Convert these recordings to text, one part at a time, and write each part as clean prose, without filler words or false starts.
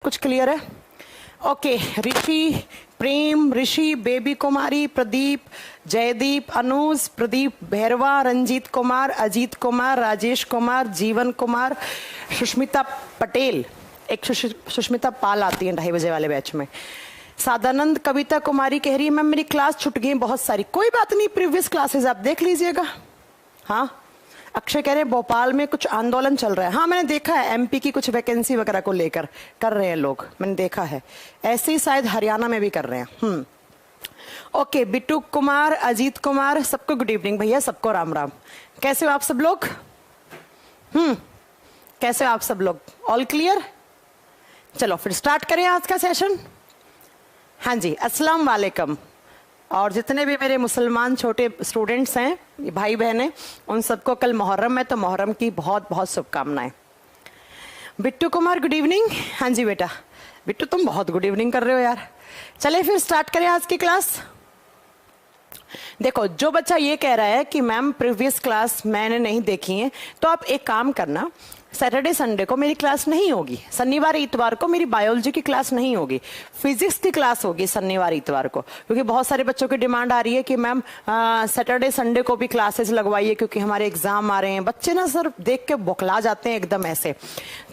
कुछ क्लियर है? ओके, ऋषि, प्रेम, ऋषि, बेबी कुमारी, प्रदीप, जयदीप, अनुज, प्रदीप भैरवा, रंजीत कुमार, अजीत कुमार, राजेश कुमार, जीवन कुमार, सुष्मिता पटेल, एक सुष्मिता पाल आती है 2:30 बजे वाले बैच में, सादानंद, कविता कुमारी कह रही है मैम मेरी क्लास छूट गई बहुत सारी। कोई बात नहीं, प्रीवियस क्लासेस आप देख लीजिएगा। हाँ, अक्षय कह रहे हैं भोपाल में कुछ आंदोलन चल रहा है। हाँ, मैंने देखा है, एमपी की कुछ वैकेंसी वगैरह को लेकर कर रहे हैं लोग, मैंने देखा है। ऐसे ही शायद हरियाणा में भी कर रहे हैं। ओके, बिट्टू कुमार, अजीत कुमार, सबको गुड इवनिंग भैया, सबको राम राम। कैसे हो आप सब लोग? कैसे हो आप सब लोग? All clear? चलो फिर स्टार्ट करें आज का सेशन। हाँ जी, अस्सलाम वालेकुम। और जितने भी मेरे मुसलमान छोटे स्टूडेंट्स हैं, भाई बहन हैं, उन सबको कल मुहर्रम है, तो मुहर्रम की बहुत बहुत शुभकामनाएं। Bittu Kumar good evening. हाँ जी बेटा, बिट्टू तुम बहुत गुड इवनिंग कर रहे हो यार। चले फिर स्टार्ट करें आज की क्लास। देखो, जो बच्चा ये कह रहा है कि मैम प्रीवियस क्लास मैंने नहीं देखी है, तो आप एक काम करना, सैटरडे संडे को मेरी क्लास नहीं होगी, शनिवार इतवार को मेरी बायोलॉजी की क्लास नहीं होगी, फिजिक्स की क्लास होगी शनिवार इतवार को, क्योंकि बहुत सारे बच्चों की डिमांड आ रही है कि मैम सैटरडे संडे को भी क्लासेस लगवाइए क्योंकि हमारे एग्जाम आ रहे हैं। बच्चे ना सर देख के बौखला जाते हैं एकदम ऐसे,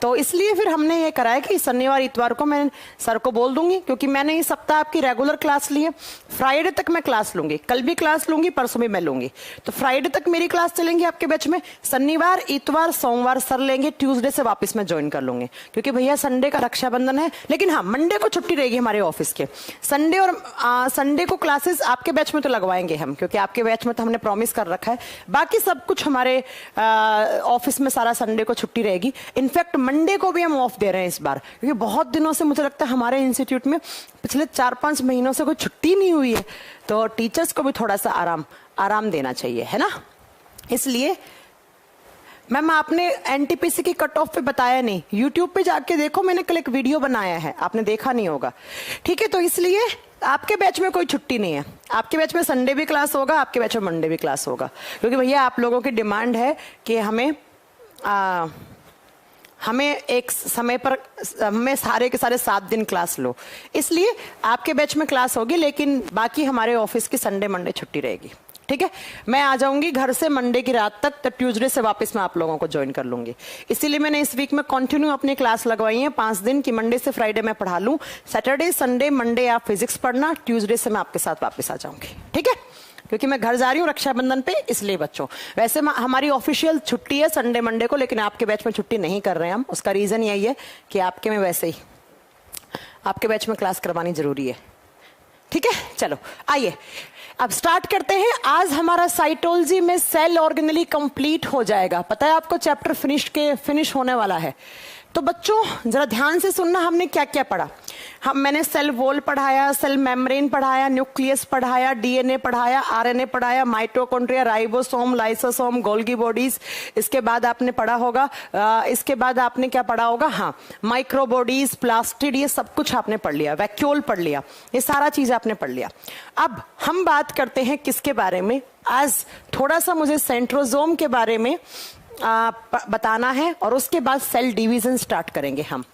तो इसलिए फिर हमने ये करा है कि शनिवार इतवार को मैं सर को बोल दूंगी, क्योंकि मैंने इस सप्ताह आपकी रेगुलर क्लास ली है, फ्राइडे तक मैं क्लास लूंगी, कल भी क्लास लूंगी, परसों भी मैं लूंगी, तो फ्राइडे तक मेरी क्लास चलेंगी आपके बैच में। शनिवार इतवार सोमवार सर लेंगे, ट्यूसडे से वापस मैं ज्वाइन कर लूंगी, क्योंकि भैया संडे का रक्षाबंधन है। लेकिन हाँ, मंडे को छुट्टी रहेगी हमारे ऑफिस के। संडे और संडे को क्लासेस आपके बैच में तो लगवाएंगे हम, क्योंकि आपके बैच में तो हमने प्रॉमिस कर रखा है। बाकी सब कुछ हमारे ऑफिस में सारा संडे को छुट्टी रहेगी। इनफैक्ट मंडे को भी हम ऑफ दे रहे हैं इस बार, क्योंकि बहुत दिनों से मुझे लगता है हमारे इंस्टीट्यूट में पिछले 4-5 महीनों से कोई छुट्टी नहीं हुई है, तो टीचर्स को भी थोड़ा सा आराम देना चाहिए, है ना। इसलिए मैम आपने एनटीपीसी की कट ऑफ पे बताया नहीं, यूट्यूब पे जाके देखो, मैंने कल एक वीडियो बनाया है, आपने देखा नहीं होगा। ठीक है, तो इसलिए आपके बैच में कोई छुट्टी नहीं है, आपके बैच में संडे भी क्लास होगा, आपके बैच में मंडे भी क्लास होगा, क्योंकि भैया आप लोगों की डिमांड है कि हमें एक समय पर हमें सारे के सारे 7 दिन क्लास लो, इसलिए आपके बैच में क्लास होगी, लेकिन बाकी हमारे ऑफिस की संडे मंडे छुट्टी रहेगी। ठीक है, मैं आ जाऊंगी घर से मंडे की रात तक, तो ट्यूसडे से वापस मैं आप लोगों को ज्वाइन कर लूंगी। इसीलिए मैंने इस वीक में कंटिन्यू अपनी क्लास लगवाई है 5 दिन की, मंडे से फ्राइडे मैं पढ़ा लूं, सैटरडे संडे मंडे आप फिजिक्स पढ़ना, ट्यूसडे से मैं आपके साथ वापस आ जाऊंगी। ठीक है, क्योंकि मैं घर जा रही हूँ रक्षाबंधन पे, इसलिए बच्चों वैसे हमारी ऑफिशियल छुट्टी है संडे मंडे को, लेकिन आपके बैच में छुट्टी नहीं कर रहे हैं हम। उसका रीजन यही है कि आपके में वैसे ही आपके बैच में क्लास करवानी जरूरी है। ठीक है, चलो आइए अब स्टार्ट करते हैं। आज हमारा साइटोलॉजी में सेल ऑर्गेनेली कंप्लीट हो जाएगा, पता है आपको, चैप्टर फिनिश होने वाला है। तो बच्चों जरा ध्यान से सुनना, हमने क्या क्या पढ़ा। मैंने सेल वॉल पढ़ाया, सेल मेम्ब्रेन पढ़ाया, न्यूक्लियस पढ़ाया, डीएनए पढ़ाया, आरएनए पढ़ाया, mitochondria, ribosome, lysosome, Golgi bodies. इसके बाद आपने पढ़ा होगा, इसके बाद आपने क्या पढ़ा होगा, हाँ माइक्रोबॉडीज, प्लास्टिड, ये सब कुछ आपने पढ़ लिया, वैक्यूल पढ़ लिया, ये सारा चीज आपने पढ़ लिया। अब हम बात करते हैं किसके बारे में, आज थोड़ा सा मुझे सेंट्रोजोम के बारे में बताना है, और उसके बाद सेल डिवीजन स्टार्ट करेंगे हम।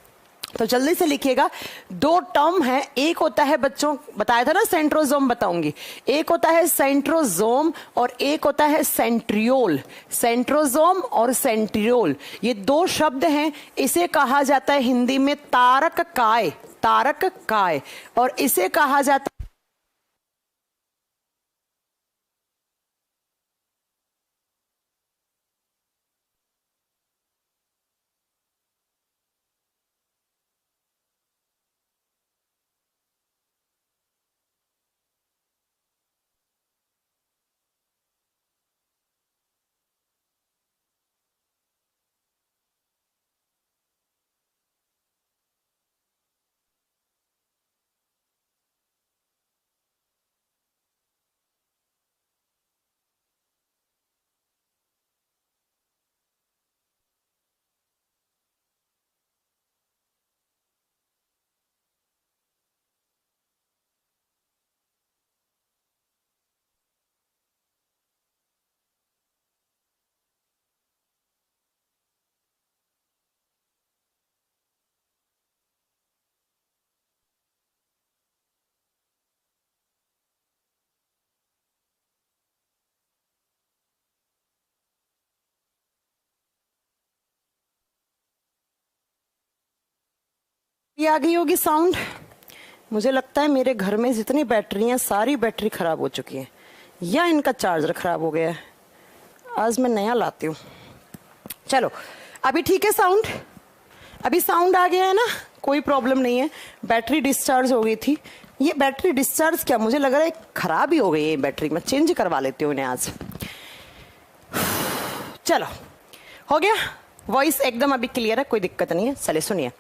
तो जल्दी से लिखिएगा, 2 टर्म है, एक होता है बच्चों, बताया था ना सेंट्रोजोम बताऊंगी, एक होता है सेंट्रोजोम और एक होता है सेंट्रियोल। सेंट्रोजोम और सेंट्रियोल ये 2 शब्द हैं, इसे कहा जाता है हिंदी में तारक काय, तारक काय, और इसे कहा जाता ये आ गई होगी साउंड। मुझे लगता है मेरे घर में जितनी बैटरी हैं सारी बैटरी खराब हो चुकी है या इनका चार्जर खराब हो गया है। आज मैं नया लाती हूँ। चलो अभी ठीक है साउंड, अभी साउंड आ गया है ना, कोई प्रॉब्लम नहीं है। बैटरी डिस्चार्ज हो गई थी। ये बैटरी डिस्चार्ज क्या, मुझे लग रहा है खराब ही हो गई है बैटरी, मैं चेंज करवा लेती हूँ इन्हें आज। चलो हो गया, वॉइस एकदम अभी क्लियर है, कोई दिक्कत नहीं है। चलिए सुनिए,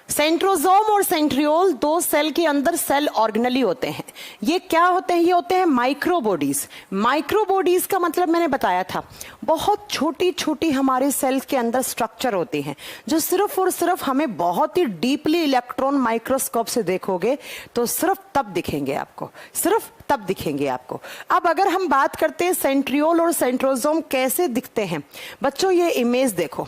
सेंट्रोसोम और सेंट्रियोल दो सेल के अंदर सेल ऑर्गेनली होते हैं। ये क्या होते हैं, ये होते हैं माइक्रोबॉडीज। माइक्रोबॉडीज का मतलब मैंने बताया था, बहुत छोटी छोटी हमारे सेल्स के अंदर स्ट्रक्चर होती हैं जो सिर्फ और सिर्फ हमें बहुत ही डीपली इलेक्ट्रॉन माइक्रोस्कोप से देखोगे तो सिर्फ तब दिखेंगे आपको, सिर्फ तब दिखेंगे आपको। अब अगर हम बात करते हैं सेंट्रियोल और सेंट्रोसोम कैसे दिखते हैं, बच्चों ये इमेज देखो,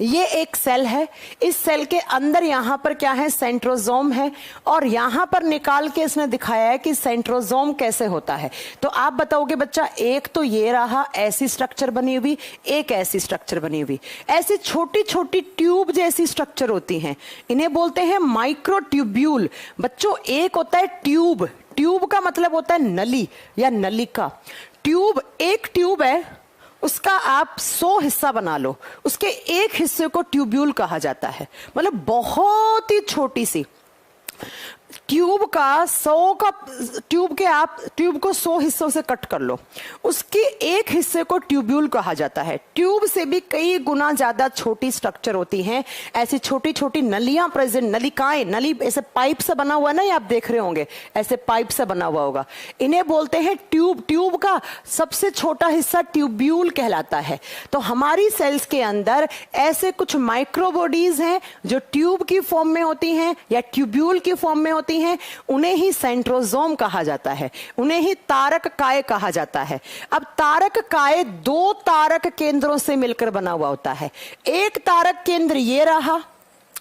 ये एक सेल है, इस सेल के अंदर यहां पर क्या है, सेंट्रोसोम है, और यहां पर निकाल के इसने दिखाया है कि सेंट्रोसोम कैसे होता है। तो आप बताओगे बच्चा, एक तो ये रहा ऐसी स्ट्रक्चर बनी हुई, एक ऐसी स्ट्रक्चर बनी हुई, ऐसी छोटी छोटी ट्यूब जैसी स्ट्रक्चर होती हैं, इन्हें बोलते हैं माइक्रोट्यूब्यूल। बच्चों एक होता है ट्यूब, ट्यूब का मतलब होता है नली या नलिका। ट्यूब, एक ट्यूब है उसका आप 100 हिस्सा बना लो, उसके एक हिस्से को ट्यूब्यूल कहा जाता है। मतलब बहुत ही छोटी सी ट्यूब का 100 का ट्यूब के आप ट्यूब को 100 हिस्सों से कट कर लो, उसके एक हिस्से को ट्यूब्यूल कहा जाता है। ट्यूब से भी कई गुना ज्यादा छोटी स्ट्रक्चर होती हैं, ऐसी छोटी छोटी नलियां प्रेजेंट, नलिकाएं, नली ऐसे पाइप से बना हुआ है ना, ये आप देख रहे होंगे ऐसे पाइप से बना हुआ होगा, इन्हें बोलते हैं ट्यूब। ट्यूब का सबसे छोटा हिस्सा ट्यूब्यूल कहलाता है। तो हमारी सेल्स के अंदर ऐसे कुछ माइक्रोबॉडीज हैं जो ट्यूब की फॉर्म में होती हैं या ट्यूब्यूल की फॉर्म में होती हैं, उन्हें ही सेंट्रोसोम कहा जाता है, उन्हें ही तारक काय कहा जाता है। अब तारक काय दो तारक केंद्रों से मिलकर बना हुआ होता है। एक तारक केंद्र ये रहा,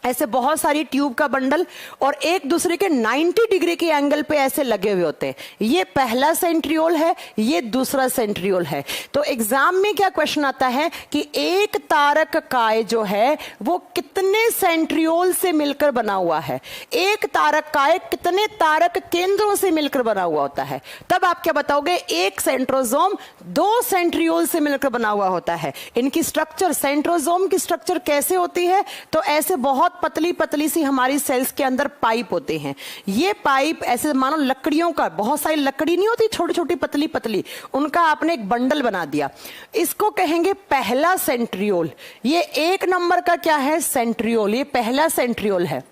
ऐसे बहुत सारी ट्यूब का बंडल, और एक दूसरे के 90 डिग्री के एंगल पे ऐसे लगे हुए होते हैं। ये पहला सेंट्रियोल है, ये दूसरा सेंट्रियोल है। तो एग्जाम में क्या क्वेश्चन आता है कि एक तारक काय जो है वो कितने सेंट्रियोल से मिलकर बना हुआ है, एक तारक काय कितने तारक केंद्रों से मिलकर बना हुआ होता है। तब आप क्या बताओगे, एक सेंट्रोसोम 2 सेंट्रियोल से मिलकर बना हुआ होता है। इनकी स्ट्रक्चर, सेंट्रोसोम की स्ट्रक्चर कैसे होती है, तो ऐसे बहुत पतली पतली सी हमारी सेल्स के अंदर पाइप होते हैं। ये पाइप ऐसे मानो लकड़ियों का, बहुत सारी लकड़ी नहीं होती छोटी छोटी पतली पतली, उनका आपने एक बंडल बना दिया, इसको कहेंगे पहला सेंट्रियोल। ये 1 नंबर का क्या है, सेंट्रियोल, ये पहला सेंट्रियोल है।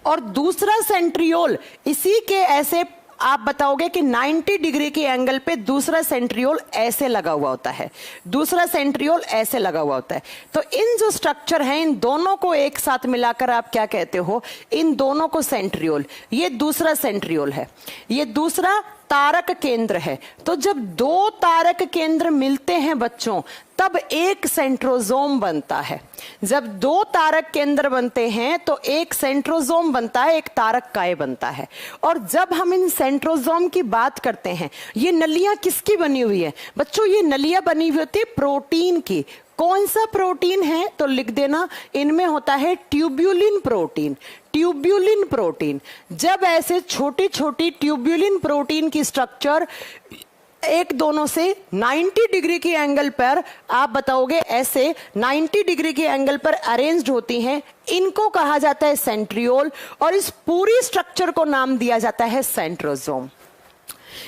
और दूसरा सेंट्रियोल इसी के ऐसे आप बताओगे कि 90 डिग्री के एंगल पे दूसरा सेंट्रियोल ऐसे लगा हुआ होता है, दूसरा सेंट्रियोल ऐसे लगा हुआ होता है। तो इन जो स्ट्रक्चर है, इन दोनों को एक साथ मिलाकर आप क्या कहते हो, इन दोनों को सेंट्रियोल। ये दूसरा सेंट्रियोल है, ये दूसरा तारक केंद्र है। तो जब 2 तारक केंद्र मिलते हैं बच्चों, तब एक सेंट्रोसोम बनता है। जब 2 तारक केंद्र बनते हैं तो एक सेंट्रोसोम बनता है, एक तारक काय बनता है। और जब हम इन सेंट्रोसोम की बात करते हैं, ये नलियां किसकी बनी हुई है बच्चों, ये नलियां बनी हुई होती है प्रोटीन की। कौन सा प्रोटीन है, तो लिख देना, इनमें होता है ट्यूब्यूलिन प्रोटीन। ट्यूब्यूलिन प्रोटीन, जब ऐसे छोटी छोटी ट्यूब्यूलिन प्रोटीन की स्ट्रक्चर एक दोनों से 90 डिग्री के एंगल पर, आप बताओगे ऐसे 90 डिग्री के एंगल पर अरेंज्ड होती हैं, इनको कहा जाता है सेंट्रियोल। और इस पूरी स्ट्रक्चर को नाम दिया जाता है सेंट्रोसोम।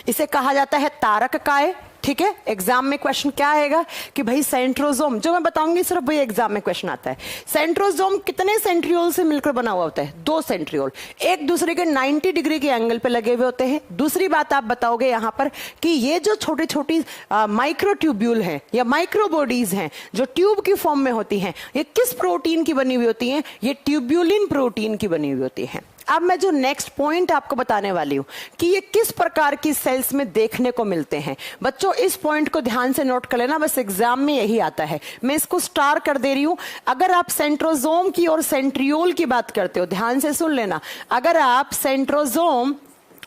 इसे कहा जाता है तारक काय। ठीक है, एग्जाम में क्वेश्चन क्या आएगा कि भाई सेंट्रोसोम, जो मैं बताऊंगी सिर्फ वही एग्जाम में क्वेश्चन आता है। सेंट्रोसोम कितने सेंट्रियोल से मिलकर बना हुआ होता है, 2 सेंट्रियोल, एक दूसरे के 90 डिग्री के एंगल पे लगे हुए होते हैं। दूसरी बात आप बताओगे यहां पर कि ये जो छोटी छोटी माइक्रोट्यूब्यूल हैं या माइक्रोबॉडीज हैं जो ट्यूब की फॉर्म में होती हैं, ये किस प्रोटीन की बनी हुई होती हैं, ये ट्यूब्यूलिन प्रोटीन की बनी हुई होती हैं। अब मैं जो नेक्स्ट पॉइंट आपको बताने वाली हूं कि ये किस प्रकार की सेल्स में देखने को मिलते हैं, बच्चों इस पॉइंट को ध्यान से नोट कर लेना, बस एग्जाम में यही आता है। मैं इसको स्टार कर दे रही हूं। अगर आप सेंट्रोसोम की और सेंट्रियोल की बात करते हो, ध्यान से सुन लेना, अगर आप सेंट्रोसोम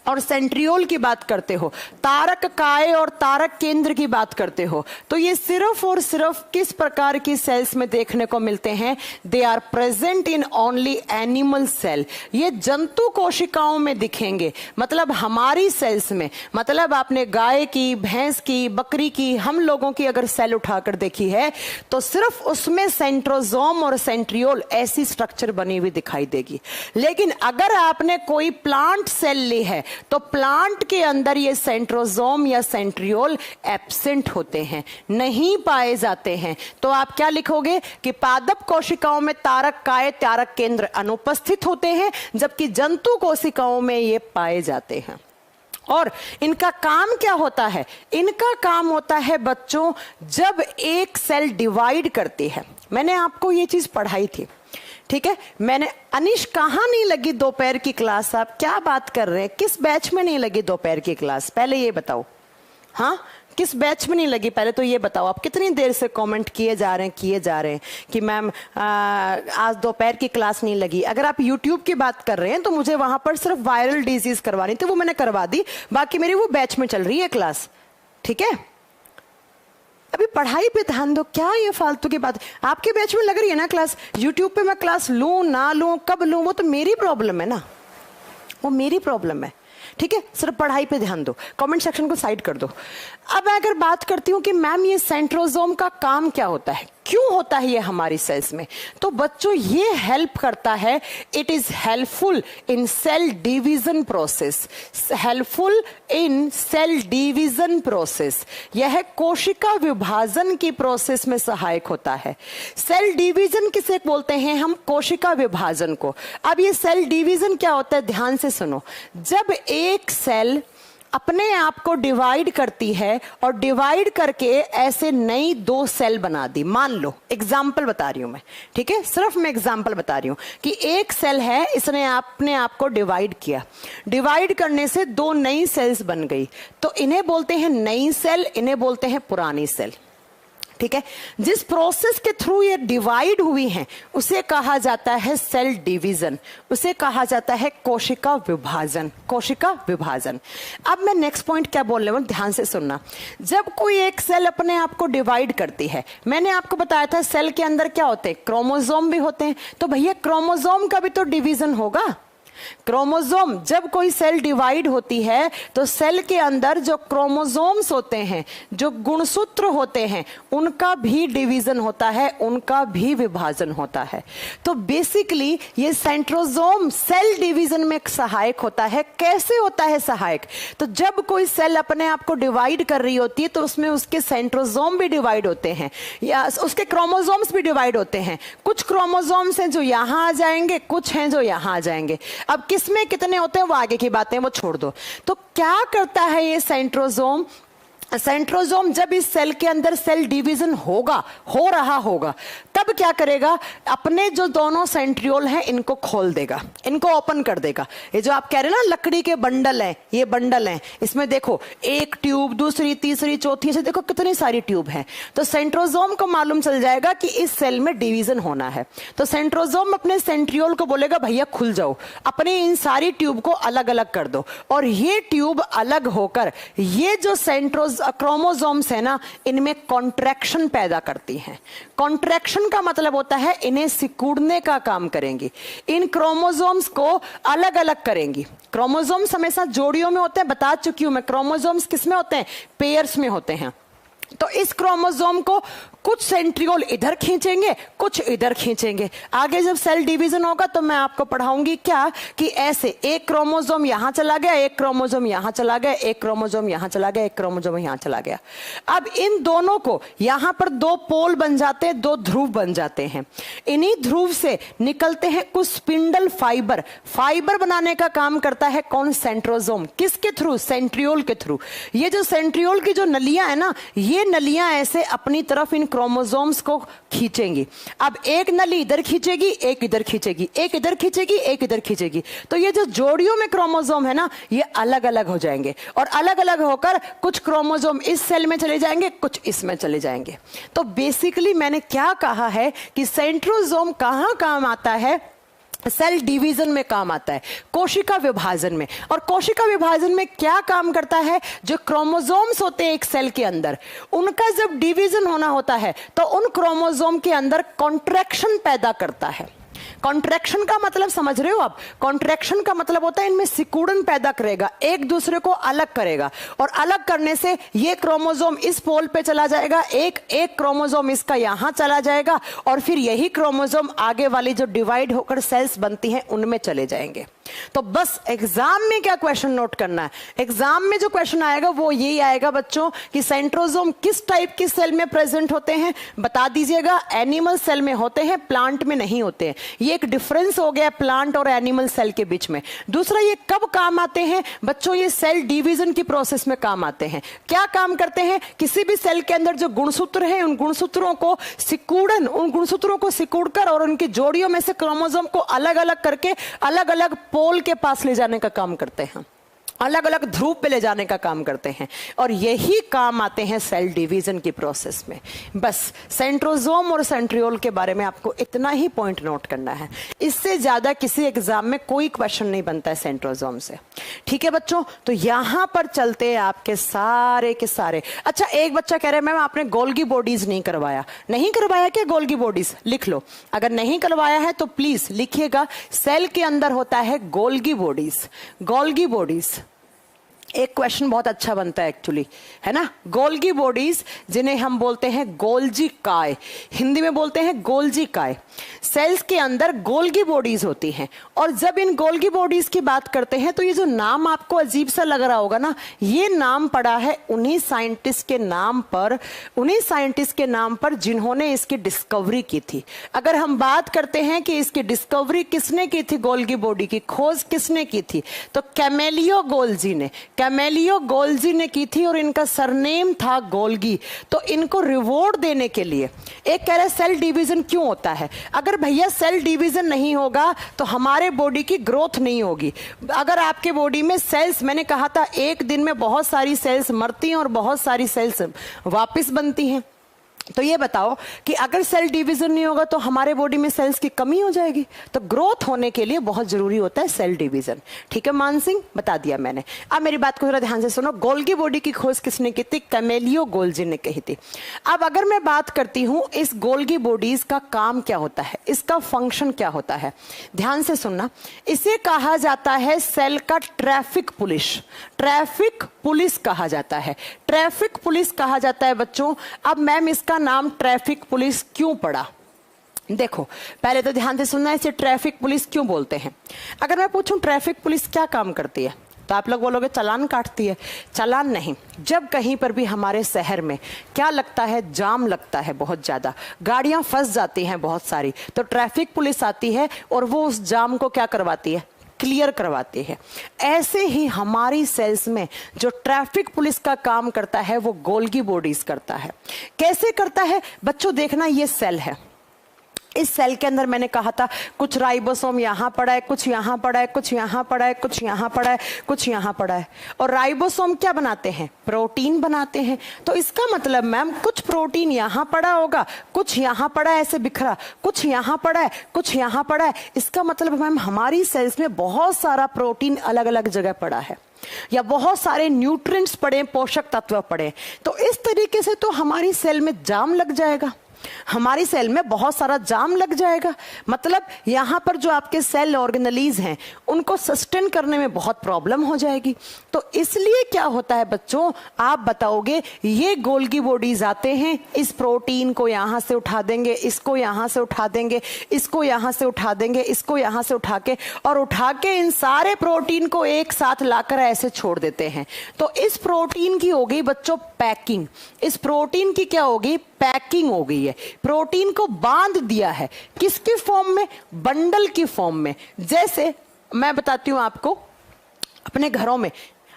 और सेंट्रियोल की बात करते हो, तारक काय और तारक केंद्र की बात करते हो, तो ये सिर्फ और सिर्फ किस प्रकार की सेल्स में देखने को मिलते हैं? They are present in only animal cell. ये जंतु कोशिकाओं में दिखेंगे, मतलब हमारी सेल्स में। मतलब आपने गाय की, भैंस की, बकरी की, हम लोगों की अगर सेल उठाकर देखी है तो सिर्फ उसमें सेंट्रोसोम और सेंट्रियोल ऐसी स्ट्रक्चर बनी हुई दिखाई देगी। लेकिन अगर आपने कोई प्लांट सेल ली है तो प्लांट के अंदर ये सेंट्रोसोम या सेंट्रियोल एब्सेंट होते हैं, नहीं पाए जाते हैं। तो आप क्या लिखोगे कि पादप कोशिकाओं में तारक काय, तारक केंद्र अनुपस्थित होते हैं, जबकि जंतु कोशिकाओं में ये पाए जाते हैं। और इनका काम क्या होता है? इनका काम होता है बच्चों, जब एक सेल डिवाइड करती है। मैंने आपको ये चीज पढ़ाई थी, ठीक है? मैंने अनिश, कहाँ नहीं लगी दोपहर की क्लास? आप क्या बात कर रहे हैं? किस बैच में नहीं लगी दोपहर की क्लास? पहले ये बताओ। हाँ, किस बैच में नहीं लगी? पहले तो ये बताओ। आप कितनी देर से कमेंट किए जा रहे हैं कि मैम आज दोपहर की क्लास नहीं लगी। अगर आप YouTube की बात कर रहे हैं तो मुझे वहां पर सिर्फ वायरल डिजीज करवानी थी, वो मैंने करवा दी। बाकी मेरी वो बैच में चल रही है क्लास, ठीक है? अभी पढ़ाई पे ध्यान दो। क्या ये फालतू की बात? आपके बैच में लग रही है ना क्लास? YouTube पे मैं क्लास लूं ना लूं, कब लूं, वो तो मेरी प्रॉब्लम है ना, वो मेरी प्रॉब्लम है, ठीक है? सिर्फ पढ़ाई पे ध्यान दो, कमेंट सेक्शन को साइड कर दो। अब मैं अगर बात करती हूँ कि मैम ये सेंट्रोसोम का काम क्या होता है, क्यों होता है ये हमारी सेल्स में, तो बच्चों ये हेल्प करता है। It is helpful in cell division process, helpful in cell division process. यह कोशिका विभाजन की प्रोसेस में सहायक होता है। सेल डिवीजन किसे बोलते हैं हम? कोशिका विभाजन को। अब ये सेल डिवीजन क्या होता है, ध्यान से सुनो। जब एक सेल अपने आप को डिवाइड करती है और डिवाइड करके ऐसे नई दो सेल बना दी, मान लो, एग्जाम्पल बता रही हूं मैं, ठीक है? सिर्फ मैं एग्जाम्पल बता रही हूं कि एक सेल है, इसने अपने आप को डिवाइड किया, डिवाइड करने से दो नई सेल्स बन गई, तो इन्हें बोलते हैं नई सेल, इन्हें बोलते हैं पुरानी सेल, ठीक है? जिस प्रोसेस के थ्रू ये डिवाइड हुई हैं उसे कहा जाता है सेल डिवीजन, उसे कहा जाता है कोशिका विभाजन, कोशिका विभाजन। अब मैं नेक्स्ट पॉइंट क्या बोल रहा हूं, ध्यान से सुनना। जब कोई एक सेल अपने आप को डिवाइड करती है, मैंने आपको बताया था सेल के अंदर क्या होते हैं, क्रोमोसोम भी होते हैं, तो भैया क्रोमोसोम का भी तो डिवीजन होगा। क्रोमोसोम, जब कोई सेल डिवाइड होती है तो सेल के अंदर जो क्रोमोसोम्स होते हैं, जो गुणसूत्र होते हैं, उनका भी डिवीजन होता है, उनका भी विभाजन होता है। तो बेसिकली ये सेंट्रोसोम सेल डिवीजन में सहायक होता है। कैसे होता है सहायक? तो जब कोई सेल अपने आप को डिवाइड कर रही होती है तो उसमें उसके सेंट्रोसोम भी डिवाइड होते हैं या उसके क्रोमोसोम्स भी डिवाइड होते हैं। कुछ क्रोमोसोम्स हैं जो यहां आ जाएंगे, कुछ हैं जो यहां आ जाएंगे। अब किसमें कितने होते हैं वो आगे की बातें, वो छोड़ दो। तो क्या करता है ये सेंट्रोसोम? सेंट्रोसोम जब इस सेल के अंदर सेल डिवीजन होगा, हो रहा होगा, तब क्या करेगा? अपने जो दोनों सेंट्रियोल हैं इनको खोल देगा, इनको ओपन कर देगा। ये जो आप कह रहे हैं ना लकड़ी के बंडल हैं, ये बंडल हैं, इसमें देखो एक ट्यूब, दूसरी, तीसरी, चौथी, ऐसे देखो कितनी सारी ट्यूब हैं। तो सेंट्रोसोम को मालूम चल जाएगा कि इस सेल में डिवीजन होना है, तो सेंट्रोसोम अपने सेंट्रियोल को बोलेगा भैया खुल जाओ, अपने इन सारी ट्यूब को अलग अलग कर दो। और ये ट्यूब अलग होकर ये जो क्रोमोसोम्स है ना, इनमें कॉन्ट्रैक्शन पैदा करती हैं। कॉन्ट्रैक्शन का मतलब होता है इन्हें सिकुड़ने का काम करेंगी, इन क्रोमोसोम्स को अलग अलग करेंगी। क्रोमोसोम्स हमेशा जोड़ियों में होते हैं, बता चुकी हूं मैं। क्रोमोसोम्स किस में होते हैं? पेयर्स में होते हैं। तो इस क्रोमोसोम को कुछ सेंट्रियोल इधर खींचेंगे, कुछ इधर खींचेंगे। आगे जब सेल डिवीजन होगा तो मैं आपको पढ़ाऊंगी क्या कि ऐसे एक क्रोमोसोम यहां चला गया, एक क्रोमोसोम यहां चला गया, एक क्रोमोसोम यहां चला गया, एक क्रोमोसोम यहां चला गया। अब इन दोनों को यहां पर दो पोल बन जाते हैं, दो ध्रुव बन जाते हैं। इन्हीं ध्रुव से निकलते हैं कुछ स्पिंडल फाइबर। फाइबर बनाने का काम करता है कौन? सेंट्रोसोम। किसके थ्रू? सेंट्रियोल के थ्रू। ये जो सेंट्रियोल की जो नलियां है ना, ये नलियां ऐसे अपनी तरफ इन क्रोमोसोम्स को खींचेंगी। अब एक नली इधर खींचेगी, एक इधर खींचेगी, एक इधर खींचेगी, एक इधर खींचेगी। तो ये जो जोड़ियों में क्रोमोसोम है ना, ये अलग अलग हो जाएंगे और अलग अलग होकर कुछ क्रोमोसोम इस सेल में चले जाएंगे, कुछ इसमें चले जाएंगे। तो बेसिकली मैंने क्या कहा है कि सेंट्रोसोम कहां काम आता है? सेल डिवीजन में काम आता है, कोशिका विभाजन में। और कोशिका विभाजन में क्या काम करता है, जो क्रोमोसोम्स होते हैं एक सेल के अंदर, उनका जब डिवीजन होना होता है तो उन क्रोमोसोम के अंदर कॉन्ट्रैक्शन पैदा करता है। कॉन्ट्रैक्शन का मतलब समझ रहे हो आप? कॉन्ट्रैक्शन का मतलब होता है इनमें सिकुड़न पैदा करेगा, एक दूसरे को अलग करेगा, और अलग करने से ये क्रोमोसोम इस पोल पे चला जाएगा, एक क्रोमोसोम इसका यहां चला जाएगा, और फिर यही क्रोमोसोम आगे वाली जो डिवाइड होकर सेल्स बनती हैं उनमें चले जाएंगे। तो बस एग्जाम में क्या क्वेश्चन नोट करना है, एग्जाम में जो क्वेश्चन आएगा वो यही आएगा बच्चों कि सेंट्रोसोम किस टाइप की सेल में प्रेजेंट होते हैं, बता दीजिएगा। एनिमल सेल में होते हैं, प्लांट में नहीं होते हैं। ये एक डिफरेंस हो गया प्लांट और एनिमल सेल के बीच में। दूसरा, ये कब काम आते हैं बच्चों, ये सेल डिवीजन की प्रोसेस में काम आते हैं। क्या काम करते हैं, किसी भी सेल के अंदर जो गुणसूत्र हैं उन गुणसूत्रों को सिकुड़कर और उनकी जोड़ियों में से क्रोमोसोम को अलग अलग करके अलग अलग पोल के पास ले जाने का काम करते हैं, अलग अलग ध्रुव पे ले जाने का काम करते हैं, और यही काम आते हैं सेल डिवीजन की प्रोसेस में। बस सेंट्रोसोम और सेंट्रियोल के बारे में आपको इतना ही पॉइंट नोट करना है, इससे ज्यादा किसी एग्जाम में कोई क्वेश्चन नहीं बनता है सेंट्रोसोम से। ठीक है बच्चों, तो यहां पर चलते हैं आपके सारे के सारे। अच्छा, एक बच्चा कह रहा है मैम आपने गोल्गी बॉडीज नहीं करवाया। नहीं करवाया क्या गोल्गी बॉडीज? लिख लो, अगर नहीं करवाया है तो प्लीज लिखिएगा, सेल के अंदर होता है गोल्गी बॉडीज। गोल्गी बॉडीज एक क्वेश्चन बहुत अच्छा बनता है एक्चुअली, है ना। गोल्गी बॉडीज जिन्हें हम बोलते हैं गोल्जी काय, हिंदी में बोलते हैं गोल्जी काय। सेल्स के अंदर गोल्गी बॉडीज होती हैं, और जब इन गोल्गी बॉडीज की बात करते हैं तो ये जो नाम आपको अजीब सा लग रहा होगा ना, ये नाम पड़ा है उन्हीं साइंटिस्ट के नाम पर जिन्होंने इसकी डिस्कवरी की थी। अगर हम बात करते हैं कि इसकी डिस्कवरी किसने की थी, गोल्गी बॉडी की खोज किसने की थी, तो कैमेलियो गोल्जी ने की थी, और इनका सरनेम था गोल्गी। तो इनको रिवॉर्ड देने के लिए, एक कह रहे सेल डिवीजन क्यों होता है, अगर भैया सेल डिवीजन नहीं होगा तो हमारे बॉडी की ग्रोथ नहीं होगी। अगर आपके बॉडी में सेल्स, मैंने कहा था एक दिन में बहुत सारी सेल्स मरती हैं और बहुत सारी सेल्स वापस बनती हैं, तो ये बताओ कि अगर सेल डिवीजन नहीं होगा तो हमारे बॉडी में सेल्स की कमी हो जाएगी। तो ग्रोथ होने के लिए बहुत जरूरी होता है सेल डिवीजन। ठीक है मान सिंह, बता दिया मैंने। अब मेरी बात को जरा ध्यान से सुनो, गोल्गी बॉडी की खोज किसने की थी? कैमेलियो गोल्जी ने कही थी। अब अगर मैं बात करती हूं इस गोल्गी बॉडीज का काम क्या होता है, इसका फंक्शन क्या होता है, ध्यान से सुनना। इसे कहा जाता है सेल का ट्रैफिक पुलिस। ट्रैफिक पुलिस कहा जाता है, ट्रैफिक पुलिस कहा जाता है बच्चों। अब मैम इसका नाम ट्रैफिक पुलिस क्यों पड़ा? देखो पहले तो ध्यान से सुनना, इसे ट्रैफिक पुलिस क्यों बोलते हैं। अगर मैं पूछूं ट्रैफिक पुलिस क्या काम करती है, तो आप लोग बोलोगे चालान काटती है। चालान नहीं, जब कहीं पर भी हमारे शहर में क्या लगता है, जाम लगता है बहुत ज्यादा, गाड़ियां फंस जाती हैं बहुत सारी, तो ट्रैफिक पुलिस आती है और वो उस जाम को क्या करवाती है, क्लियर करवाती है। ऐसे ही हमारी सेल्स में जो ट्रैफिक पुलिस का काम करता है वो गोल्गी बॉडीज करता है। कैसे करता है बच्चों, देखना ये सेल है, इस सेल के अंदर मैंने कहा था कुछ राइबोसोम यहां पड़ा है, कुछ यहां पड़ा है, कुछ यहां पड़ा है, कुछ यहां पड़ा है, कुछ यहां पड़ा है। और राइबोसोम क्या बनाते हैं, प्रोटीन बनाते हैं। तो इसका मतलब मैम कुछ प्रोटीन यहां पड़ा होगा, कुछ यहां पड़ा है ऐसे बिखरा, कुछ यहां पड़ा है, कुछ यहां पड़ा है। इसका मतलब मैम हमारी सेल्स में बहुत सारा प्रोटीन अलग अलग जगह पड़ा है, या बहुत सारे न्यूट्रिएंट्स पड़े, पोषक तत्व पड़े। तो इस तरीके से तो हमारी सेल में जाम लग जाएगा, हमारी सेल में बहुत सारा जाम लग जाएगा। मतलब यहां पर जो आपके सेल ऑर्गेनेलीज हैं उनको सस्टेन करने में बहुत प्रॉब्लम हो जाएगी। तो इसलिए क्या होता है बच्चों, आप बताओगे, ये गोल्गी बॉडीज आते हैं, इस प्रोटीन को यहां से उठा देंगे, इसको यहां से उठा देंगे, इसको यहां से उठा देंगे, इसको यहां से उठा के इन सारे प्रोटीन को एक साथ लाकर ऐसे छोड़ देते हैं। तो इस प्रोटीन की हो गई बच्चों पैकिंग, इस प्रोटीन की क्या होगी, पैकिंग हो गई है। प्रोटीन को बांध दिया है, किसकी फॉर्म में, बंडल की फॉर्म में। जैसे मैं बताती हूं आपको, अपने घरों में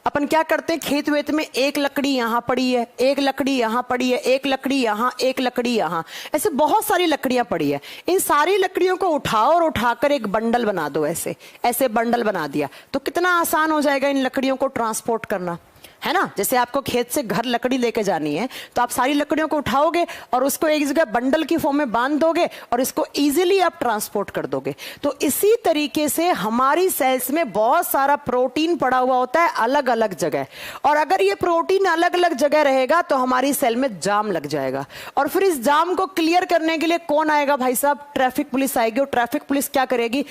अपन क्या करते हैं, खेत वेत में एक लकड़ी यहां पड़ी है, एक लकड़ी यहां पड़ी है, एक लकड़ी यहां, एक लकड़ी यहां, ऐसे बहुत सारी लकड़ियां पड़ी है। इन सारी लकड़ियों को उठाओ और उठाकर एक बंडल बना दो, ऐसे ऐसे बंडल बना दिया तो कितना आसान हो जाएगा इन लकड़ियों को ट्रांसपोर्ट करना। है ना। जैसे आपको खेत से घर लकड़ी लेके जानी है तो आप सारी लकड़ियों को उठाओगे और उसको एक जगह बंडल की फॉर्म में बांध दोगे और इसको इजीली आप ट्रांसपोर्ट कर दोगे। तो इसी तरीके से हमारी सेल्स में बहुत सारा प्रोटीन पड़ा हुआ होता है अलग अलग जगह, और अगर ये प्रोटीन अलग अलग जगह रहेगा तो हमारी सेल में जाम लग जाएगा। और फिर इस जाम को क्लियर करने के लिए कौन आएगा भाई साहब? ट्रैफिक पुलिस आएगी। और ट्रैफिक पुलिस क्या करेगी?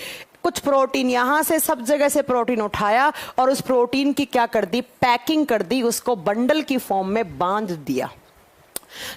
कुछ प्रोटीन यहां से सब जगह से प्रोटीन उठाया और उस प्रोटीन की क्या कर दी? पैकिंग कर दी, उसको बंडल की फॉर्म में बांध दिया।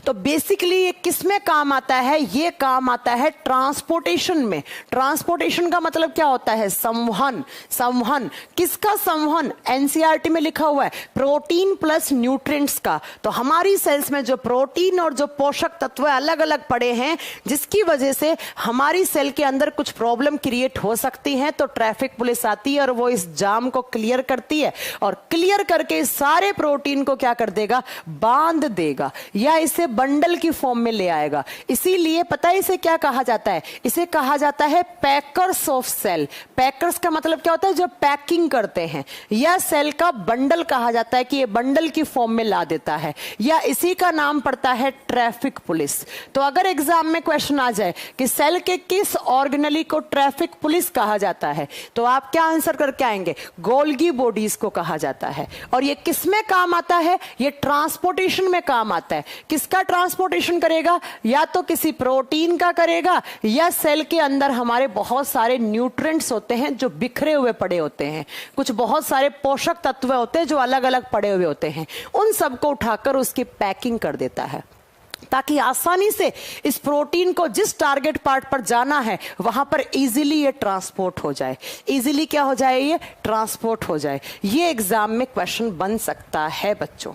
तो बेसिकली ये किस में काम आता है? ये काम आता है ट्रांसपोर्टेशन में। ट्रांसपोर्टेशन का मतलब क्या होता है? संवहन। संवहन किसका संवहन? एनसीईआरटी में लिखा हुआ है प्रोटीन प्लस न्यूट्रिएंट्स का। तो हमारी सेल्स में जो प्रोटीन और जो पोषक तत्व अलग अलग पड़े हैं, जिसकी वजह से हमारी सेल के अंदर कुछ प्रॉब्लम क्रिएट हो सकती है, तो ट्रैफिक पुलिस आती है और वो इस जाम को क्लियर करती है और क्लियर करके सारे प्रोटीन को क्या कर देगा? बांध देगा या इसे बंडल की फॉर्म में ले आएगा। इसीलिए पता है इसे क्या कहा जाता है? इसे कहा जाता है पैकर्स ऑफ सेल। पैकर्स का मतलब क्या होता है? जो पैकिंग करते हैं। या सेल का बंडल कहा जाता है कि ये बंडल की फॉर्म में ला देता है, या इसी का नाम पड़ता है ट्रैफिक पुलिस। तो अगर एग्जाम में क्वेश्चन आ जाए कि सेल के किस ऑर्गेनली को ट्रैफिक पुलिस कहा जाता है, तो आप क्या आंसर करके आएंगे? गोल्गी बॉडीज को कहा जाता है। और ये किस में काम आता है? ये ट्रांसपोर्टेशन में काम आता है। किसका ट्रांसपोर्टेशन करेगा? या तो किसी प्रोटीन का करेगा, या सेल के अंदर हमारे बहुत सारे न्यूट्रिएंट्स होते हैं जो बिखरे हुए पड़े होते हैं, कुछ बहुत सारे पोषक तत्व होते हैं जो अलग अलग पड़े हुए होते हैं, उन सबको उठाकर उसकी पैकिंग कर देता है, ताकि आसानी से इस प्रोटीन को जिस टारगेट पार्ट पर जाना है वहां पर इजीली ये ट्रांसपोर्ट हो जाए। इजीली क्या हो जाए? ये ट्रांसपोर्ट हो जाए। ये एग्जाम में क्वेश्चन बन सकता है बच्चों।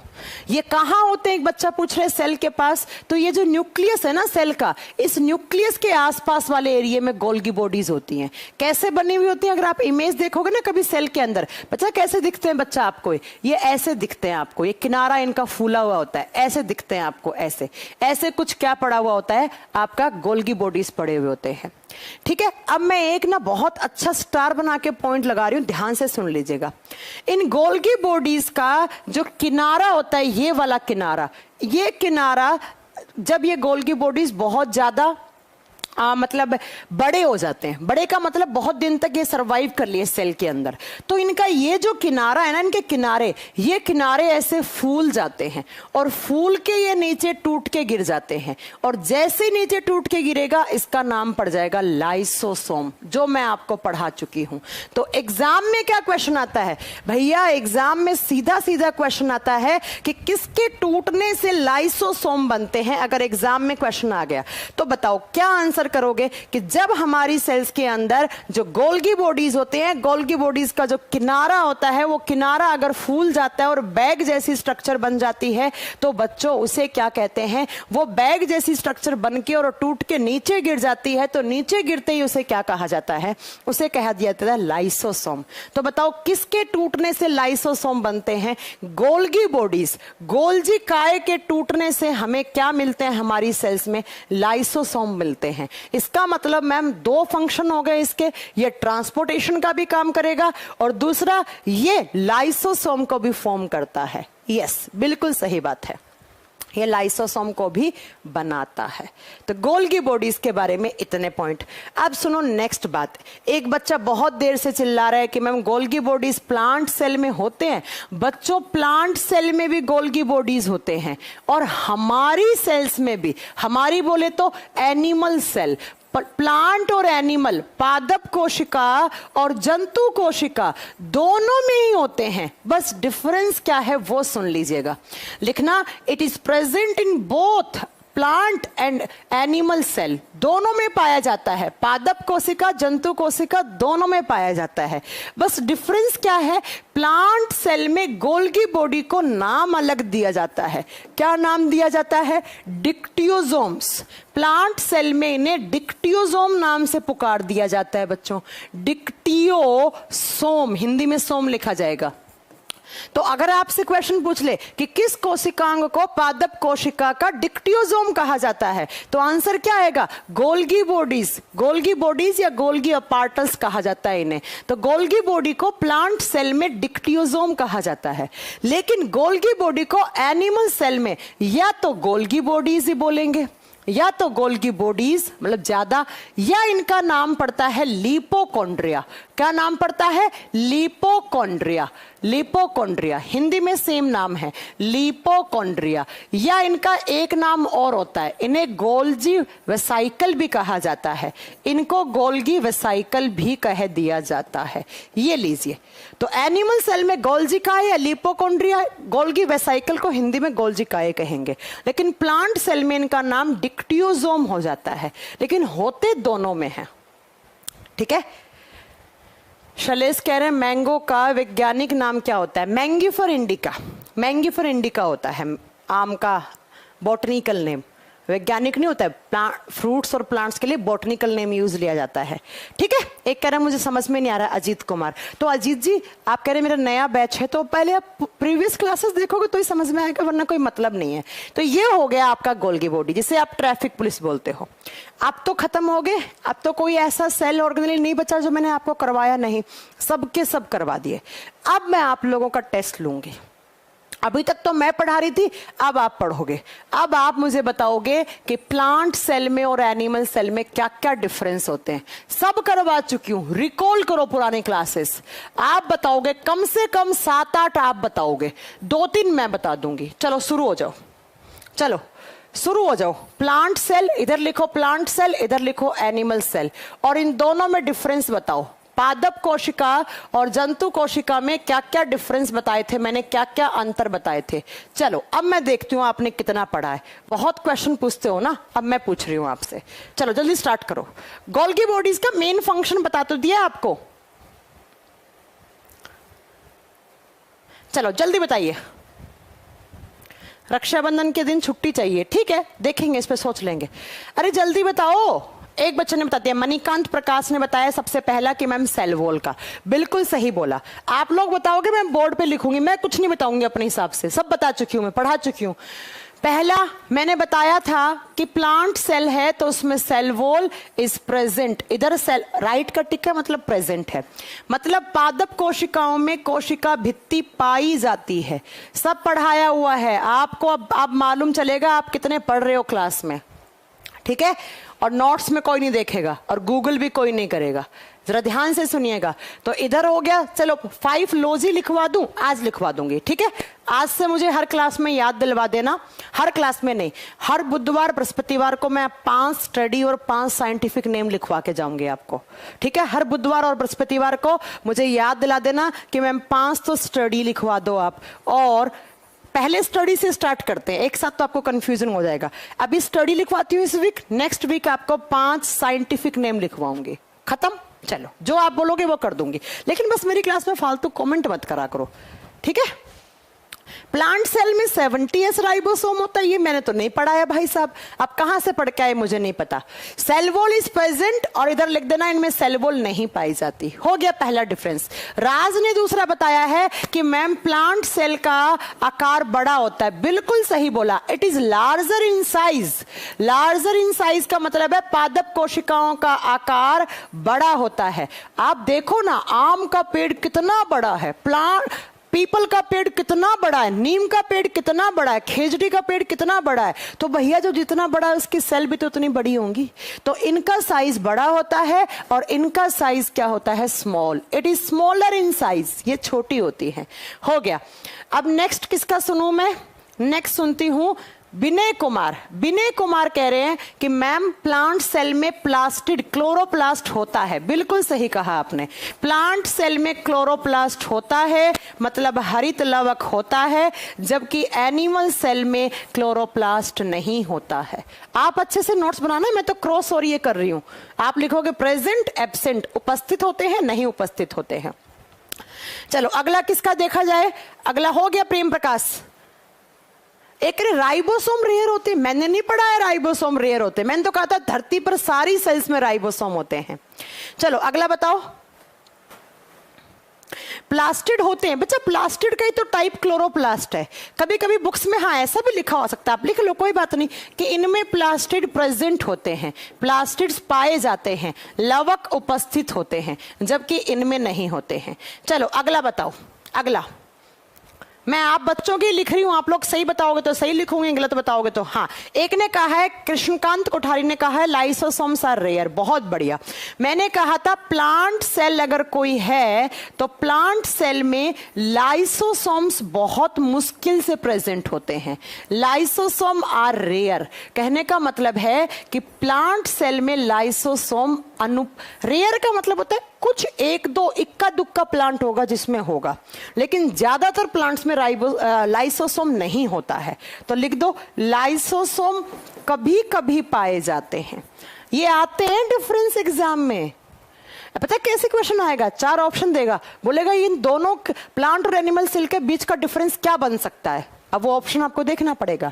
ये कहां होते हैं? एक बच्चा पूछ रहे सेल के पास। तो ये जो न्यूक्लियस है ना सेल का, इस न्यूक्लियस के आसपास वाले एरिया में गोल्गी बॉडीज होती हैं। कैसे बनी हुई होती हैं? अगर आप इमेज देखोगे ना कभी सेल के अंदर, बच्चा कैसे दिखते हैं? बच्चा आपको ये ऐसे दिखते हैं। आपको ये किनारा इनका फूला हुआ होता है, ऐसे दिखते हैं आपको। ऐसे ऐसे कुछ क्या पड़ा हुआ होता है? आपका गोल्गी बॉडीज पड़े हुए होते हैं। ठीक है। अब मैं एक ना बहुत अच्छा स्टार बना के पॉइंट लगा रही हूं, ध्यान से सुन लीजिएगा। इन गोल्गी बॉडीज का जो किनारा होता है, ये वाला किनारा, ये किनारा जब ये गोल्गी बॉडीज बहुत ज्यादा मतलब बड़े हो जाते हैं, बड़े का मतलब बहुत दिन तक ये सरवाइव कर लिए सेल के अंदर, तो इनका ये जो किनारा है ना, इनके किनारे, ये किनारे ऐसे फूल जाते हैं और फूल के ये नीचे टूट के गिर जाते हैं। और जैसे नीचे टूट के गिरेगा इसका नाम पड़ जाएगा लाइसोसोम, जो मैं आपको पढ़ा चुकी हूं। तो एग्जाम में क्या क्वेश्चन आता है भैया? एग्जाम में सीधा सीधा क्वेश्चन आता है कि किसके टूटने से लाइसोसोम बनते हैं। अगर एग्जाम में क्वेश्चन आ गया तो बताओ क्या आंसर करोगे? कि जब हमारी सेल्स के अंदर जो गोल्गी बॉडीज होते हैं, गोल्गी बॉडीज का जो किनारा होता है, वो किनारा अगर फूल जाता है और बैग जैसी स्ट्रक्चर बन जाती है, तो बच्चों उसे क्या कहते हैं? वो बैग जैसी स्ट्रक्चर बन के और टूट के नीचे गिर जाती है, तो नीचे गिरते ही उसे क्या कहा जाता है? उसे कहा जाता है लाइसोसोम। तो बताओ किसके टूटने से लाइसोसोम बनते हैं? गोल्गी बॉडीज, गोल्जी काय के टूटने से हमें क्या मिलते हैं? हमारी सेल्स में लाइसोसोम मिलते हैं। इसका मतलब मैम दो फंक्शन हो गए इसके, ये ट्रांसपोर्टेशन का भी काम करेगा और दूसरा ये लाइसोसोम को भी फॉर्म करता है। यस, बिल्कुल सही बात है, ये लाइसोसोम को भी बनाता है। तो गोल्गी बॉडीज के बारे में इतने पॉइंट। अब सुनो नेक्स्ट बात। एक बच्चा बहुत देर से चिल्ला रहा है कि ma'am Golgi bodies plant cell में होते हैं। बच्चों प्लांट सेल में भी गोल्गी बॉडीज होते हैं और हमारी सेल्स में भी, हमारी बोले तो एनिमल सेल, प्लांट और एनिमल, पादप कोशिका और जंतु कोशिका दोनों में ही होते हैं। बस डिफरेंस क्या है वो सुन लीजिएगा। लिखना, it is present in both plant and animal cell, दोनों में पाया जाता है। पादप कोशिका, जंतु कोशिका दोनों में पाया जाता है। बस डिफरेंस क्या है? प्लांट सेल में गोल्गी बॉडी को नाम अलग दिया जाता है। क्या नाम दिया जाता है? डिक्टियोसोम्स। प्लांट सेल में इन्हें डिक्टियोसोम नाम से पुकार दिया जाता है बच्चों। डिक्टियोसोम, हिंदी में सोम लिखा जाएगा। तो अगर आपसे क्वेश्चन पूछ ले कि किस कोशिकांग को पादप कोशिका का डिक्टियोसोम कहा जाता है, तो आंसर क्या आएगा? Golgi bodies. गोल्गी बॉडीज या गोल्गी अपार्टस कहा जाता है इन्हें। तो गोल्गी बॉडी को प्लांट सेल में डिक्टियोसोम कहा जाता है, लेकिन गोल्गी बॉडी को एनिमल सेल में या तो गोल्गी बॉडीज ही बोलेंगे, या तो गोल्गी बॉडीज मतलब ज्यादा, या इनका नाम पड़ता है लिपोकॉन्ड्रिया। क्या नाम पड़ता है? लिपोकॉन्ड्रिया। लिपोकॉन्ड्रिया हिंदी में सेम नाम है, लिपोकॉन्ड्रिया। या इनका एक नाम और होता है, इन्हें गोल्जी वेसाइकल भी कहा जाता है। इनको गोल्गी वेसाइकल भी कह दिया जाता है। ये लीजिए, तो एनिमल सेल में गोल्जी काय या लिपोकॉन्ड्रिया, गोल्गी वेसाइकल को हिंदी में गोल्जी काय कहेंगे, लेकिन प्लांट सेल में इनका नाम डिक्टियोसोम हो जाता है, लेकिन होते दोनों में है। ठीक है। शैलेश कह रहे हैं मैंगो का वैज्ञानिक नाम क्या होता है? मैंगिफर इंडिका। मैंगिफर इंडिका होता है आम का बॉटनिकल नेम, वैज्ञानिक नहीं होता है। फ्रूट्स और प्लांट्स के लिए बॉटनिकल नेम यूज लिया जाता है। ठीक है। एक कह रहा है मुझे समझ में नहीं आ रहा, अजीत कुमार। तो अजीत जी आप कह रहे हैं मेरा नया बैच है, तो पहले आप प्रीवियस क्लासेस देखोगे तो ही समझ में आएगा, वरना कोई मतलब नहीं है। तो ये हो गया आपका गोल्गी बॉडी, जिसे आप ट्रैफिक पुलिस बोलते हो। अब तो खत्म हो गए, अब तो कोई ऐसा सेल ऑर्गेनेल नहीं बचा जो मैंने आपको करवाया नहीं, सबके सब करवा दिए। अब मैं आप लोगों का टेस्ट लूंगी। अभी तक तो मैं पढ़ा रही थी, अब आप पढ़ोगे। अब आप मुझे बताओगे कि प्लांट सेल में और एनिमल सेल में क्या क्या डिफरेंस होते हैं। सब करवा चुकी हूं, रिकॉल करो पुराने क्लासेस। आप बताओगे, कम से कम 7-8 आप बताओगे, 2-3 मैं बता दूंगी। चलो शुरू हो जाओ, चलो शुरू हो जाओ। प्लांट सेल इधर लिखो, प्लांट सेल इधर लिखो, एनिमल सेल, और इन दोनों में डिफरेंस बताओ। पादप कोशिका और जंतु कोशिका में क्या क्या डिफरेंस बताए थे मैंने, क्या क्या अंतर बताए थे। चलो अब मैं देखती हूं आपने कितना पढ़ा है। बहुत क्वेश्चन पूछते हो ना, अब मैं पूछ रही हूं आपसे। चलो जल्दी स्टार्ट करो। गोल्गी बॉडीज का मेन फंक्शन बता तो दिया आपको, चलो जल्दी बताइए। रक्षाबंधन के दिन छुट्टी चाहिए, ठीक है, देखेंगे, इस पे सोच लेंगे। अरे जल्दी बताओ। एक बच्चे ने बता दिया, मणिकांत प्रकाश ने बताया सबसे पहला कि मैम सेल वॉल का, बिल्कुल सही बोला। आप लोग बताओगे, मैं बोर्ड पे लिखूंगी, मैं कुछ नहीं बताऊंगी अपने हिसाब से, सब बता चुकी हूं, मैं पढ़ा चुकी हूं। पहला मैंने बताया था कि प्लांट सेल है तो उसमें सेल वॉल इज प्रेजेंट, इधर सेल राइट का टिक है मतलब प्रेजेंट है, मतलब पादप कोशिकाओं में कोशिका भित्ति पाई जाती है। सब पढ़ाया हुआ है आपको, अब मालूम चलेगा आप कितने पढ़ रहे हो क्लास में। ठीक है। और नोट्स में कोई नहीं देखेगा और गूगल भी कोई नहीं करेगा, जरा ध्यान से सुनिएगा। तो इधर हो गया। चलो 5 लॉज ही लिखवा दूं, आज लिखवा दूंगी। ठीक है। आज से मुझे हर क्लास में याद दिलवा देना, हर क्लास में नहीं, हर बुधवार बृहस्पतिवार को मैं 5 स्टडी और 5 साइंटिफिक नेम लिखवा के जाऊंगी आपको। ठीक है। हर बुधवार और बृहस्पतिवार को मुझे याद दिला देना कि मैम 5 तो स्टडी लिखवा दो आप। और पहले स्टडी से स्टार्ट करते हैं, एक साथ तो आपको कंफ्यूजन हो जाएगा। अभी स्टडी लिखवाती हूँ इस वीक, नेक्स्ट वीक आपको 5 साइंटिफिक नेम लिखवाऊंगी। खत्म। चलो जो आप बोलोगे वो कर दूंगी, लेकिन बस मेरी क्लास में फालतू कमेंट मत करा करो। ठीक है। प्लांट सेल में 70S राइबोसोम होता है, ये मैंने तो नहीं पढ़ा है भाई साहब, आप कहां से पढ़ के आए मुझे नहीं पता। सेल वॉल इज प्रेजेंट, और इधर लिख देना इनमें सेल वॉल नहीं पाई जाती। हो गया पहला डिफरेंस। राज ने दूसरा बताया है कि मैम प्लांट सेल का आकार बड़ा होता है, बिल्कुल सही बोला, it is larger in size. Larger in size का मतलब है पादप कोशिकाओं का आकार बड़ा होता है। आप देखो ना, आम का पेड़ कितना बड़ा है, पीपल का पेड़ कितना बड़ा है, नीम का पेड़ कितना बड़ा है, खेजड़ी का पेड़ कितना बड़ा है। तो भैया जो जितना बड़ा है उसकी सेल भी तो उतनी बड़ी होंगी। तो इनका साइज बड़ा होता है और इनका साइज क्या होता है, small. It is smaller in size, ये छोटी होती है। हो गया। अब नेक्स्ट किसका सुनूं मैं? नेक्स्ट सुनती हूं विनय कुमार। विनय कुमार कह रहे हैं कि मैम प्लांट सेल में प्लास्टिड क्लोरोप्लास्ट होता है। बिल्कुल सही कहा आपने, प्लांट सेल में क्लोरोप्लास्ट होता है, मतलब हरित लवक होता है, जबकि एनिमल सेल में क्लोरोप्लास्ट नहीं होता है। आप अच्छे से नोट्स बनाना, मैं तो क्रॉस और ये कर रही हूं। आप लिखोगे प्रेजेंट, एब्सेंट, उपस्थित होते हैं, नहीं उपस्थित होते हैं। चलो अगला किसका देखा जाए। अगला हो गया प्रेम प्रकाश। एक राइबोसोम रेयर होते हैं, मैंने नहीं पढ़ा है राइबोसोम रेयर होते हैं, मैंने तो कहा था धरती पर सारी सेल्स में राइबोसोम होते हैं। चलो अगला बताओ। प्लास्टिड होते हैं बच्चा, प्लास्टिड का ही तो टाइप क्लोरोप्लास्ट है। कभी कभी बुक्स में हाँ ऐसा भी लिखा हो सकता है, आप लिख लो कोई बात नहीं, कि इनमें प्लास्टिड प्रेजेंट होते हैं, प्लास्टिड्स पाए जाते हैं, लवक उपस्थित होते हैं, जबकि इनमें नहीं होते हैं। चलो अगला बताओ। अगला मैं आप बच्चों की लिख रही हूं, आप लोग सही बताओगे तो सही लिखूंगी, गलत बताओगे तो हाँ। एक ने कहा है, कृष्णकांत कोठारी ने कहा है लाइसोसोम्स आर रेयर, बहुत बढ़िया। मैंने कहा था प्लांट सेल अगर कोई है तो प्लांट सेल में लाइसोसोम्स बहुत मुश्किल से प्रेजेंट होते हैं। लाइसोसोम आर रेयर कहने का मतलब है कि प्लांट सेल में लाइसोसोम रेयर का मतलब होता है कुछ एक दो इक्का दुक्का प्लांट होगा जिसमें होगा, लेकिन ज्यादातर प्लांट्स में लाइसोसोम नहीं होता है। तो लिख दो लाइसोसोम कभी कभी पाए जाते हैं। ये आते हैं डिफरेंस एग्जाम में। पता है कैसे क्वेश्चन आएगा? 4 ऑप्शन देगा, बोलेगा इन दोनों प्लांट और एनिमल सेल के बीच का डिफरेंस क्या बन सकता है। अब वो ऑप्शन आपको देखना पड़ेगा।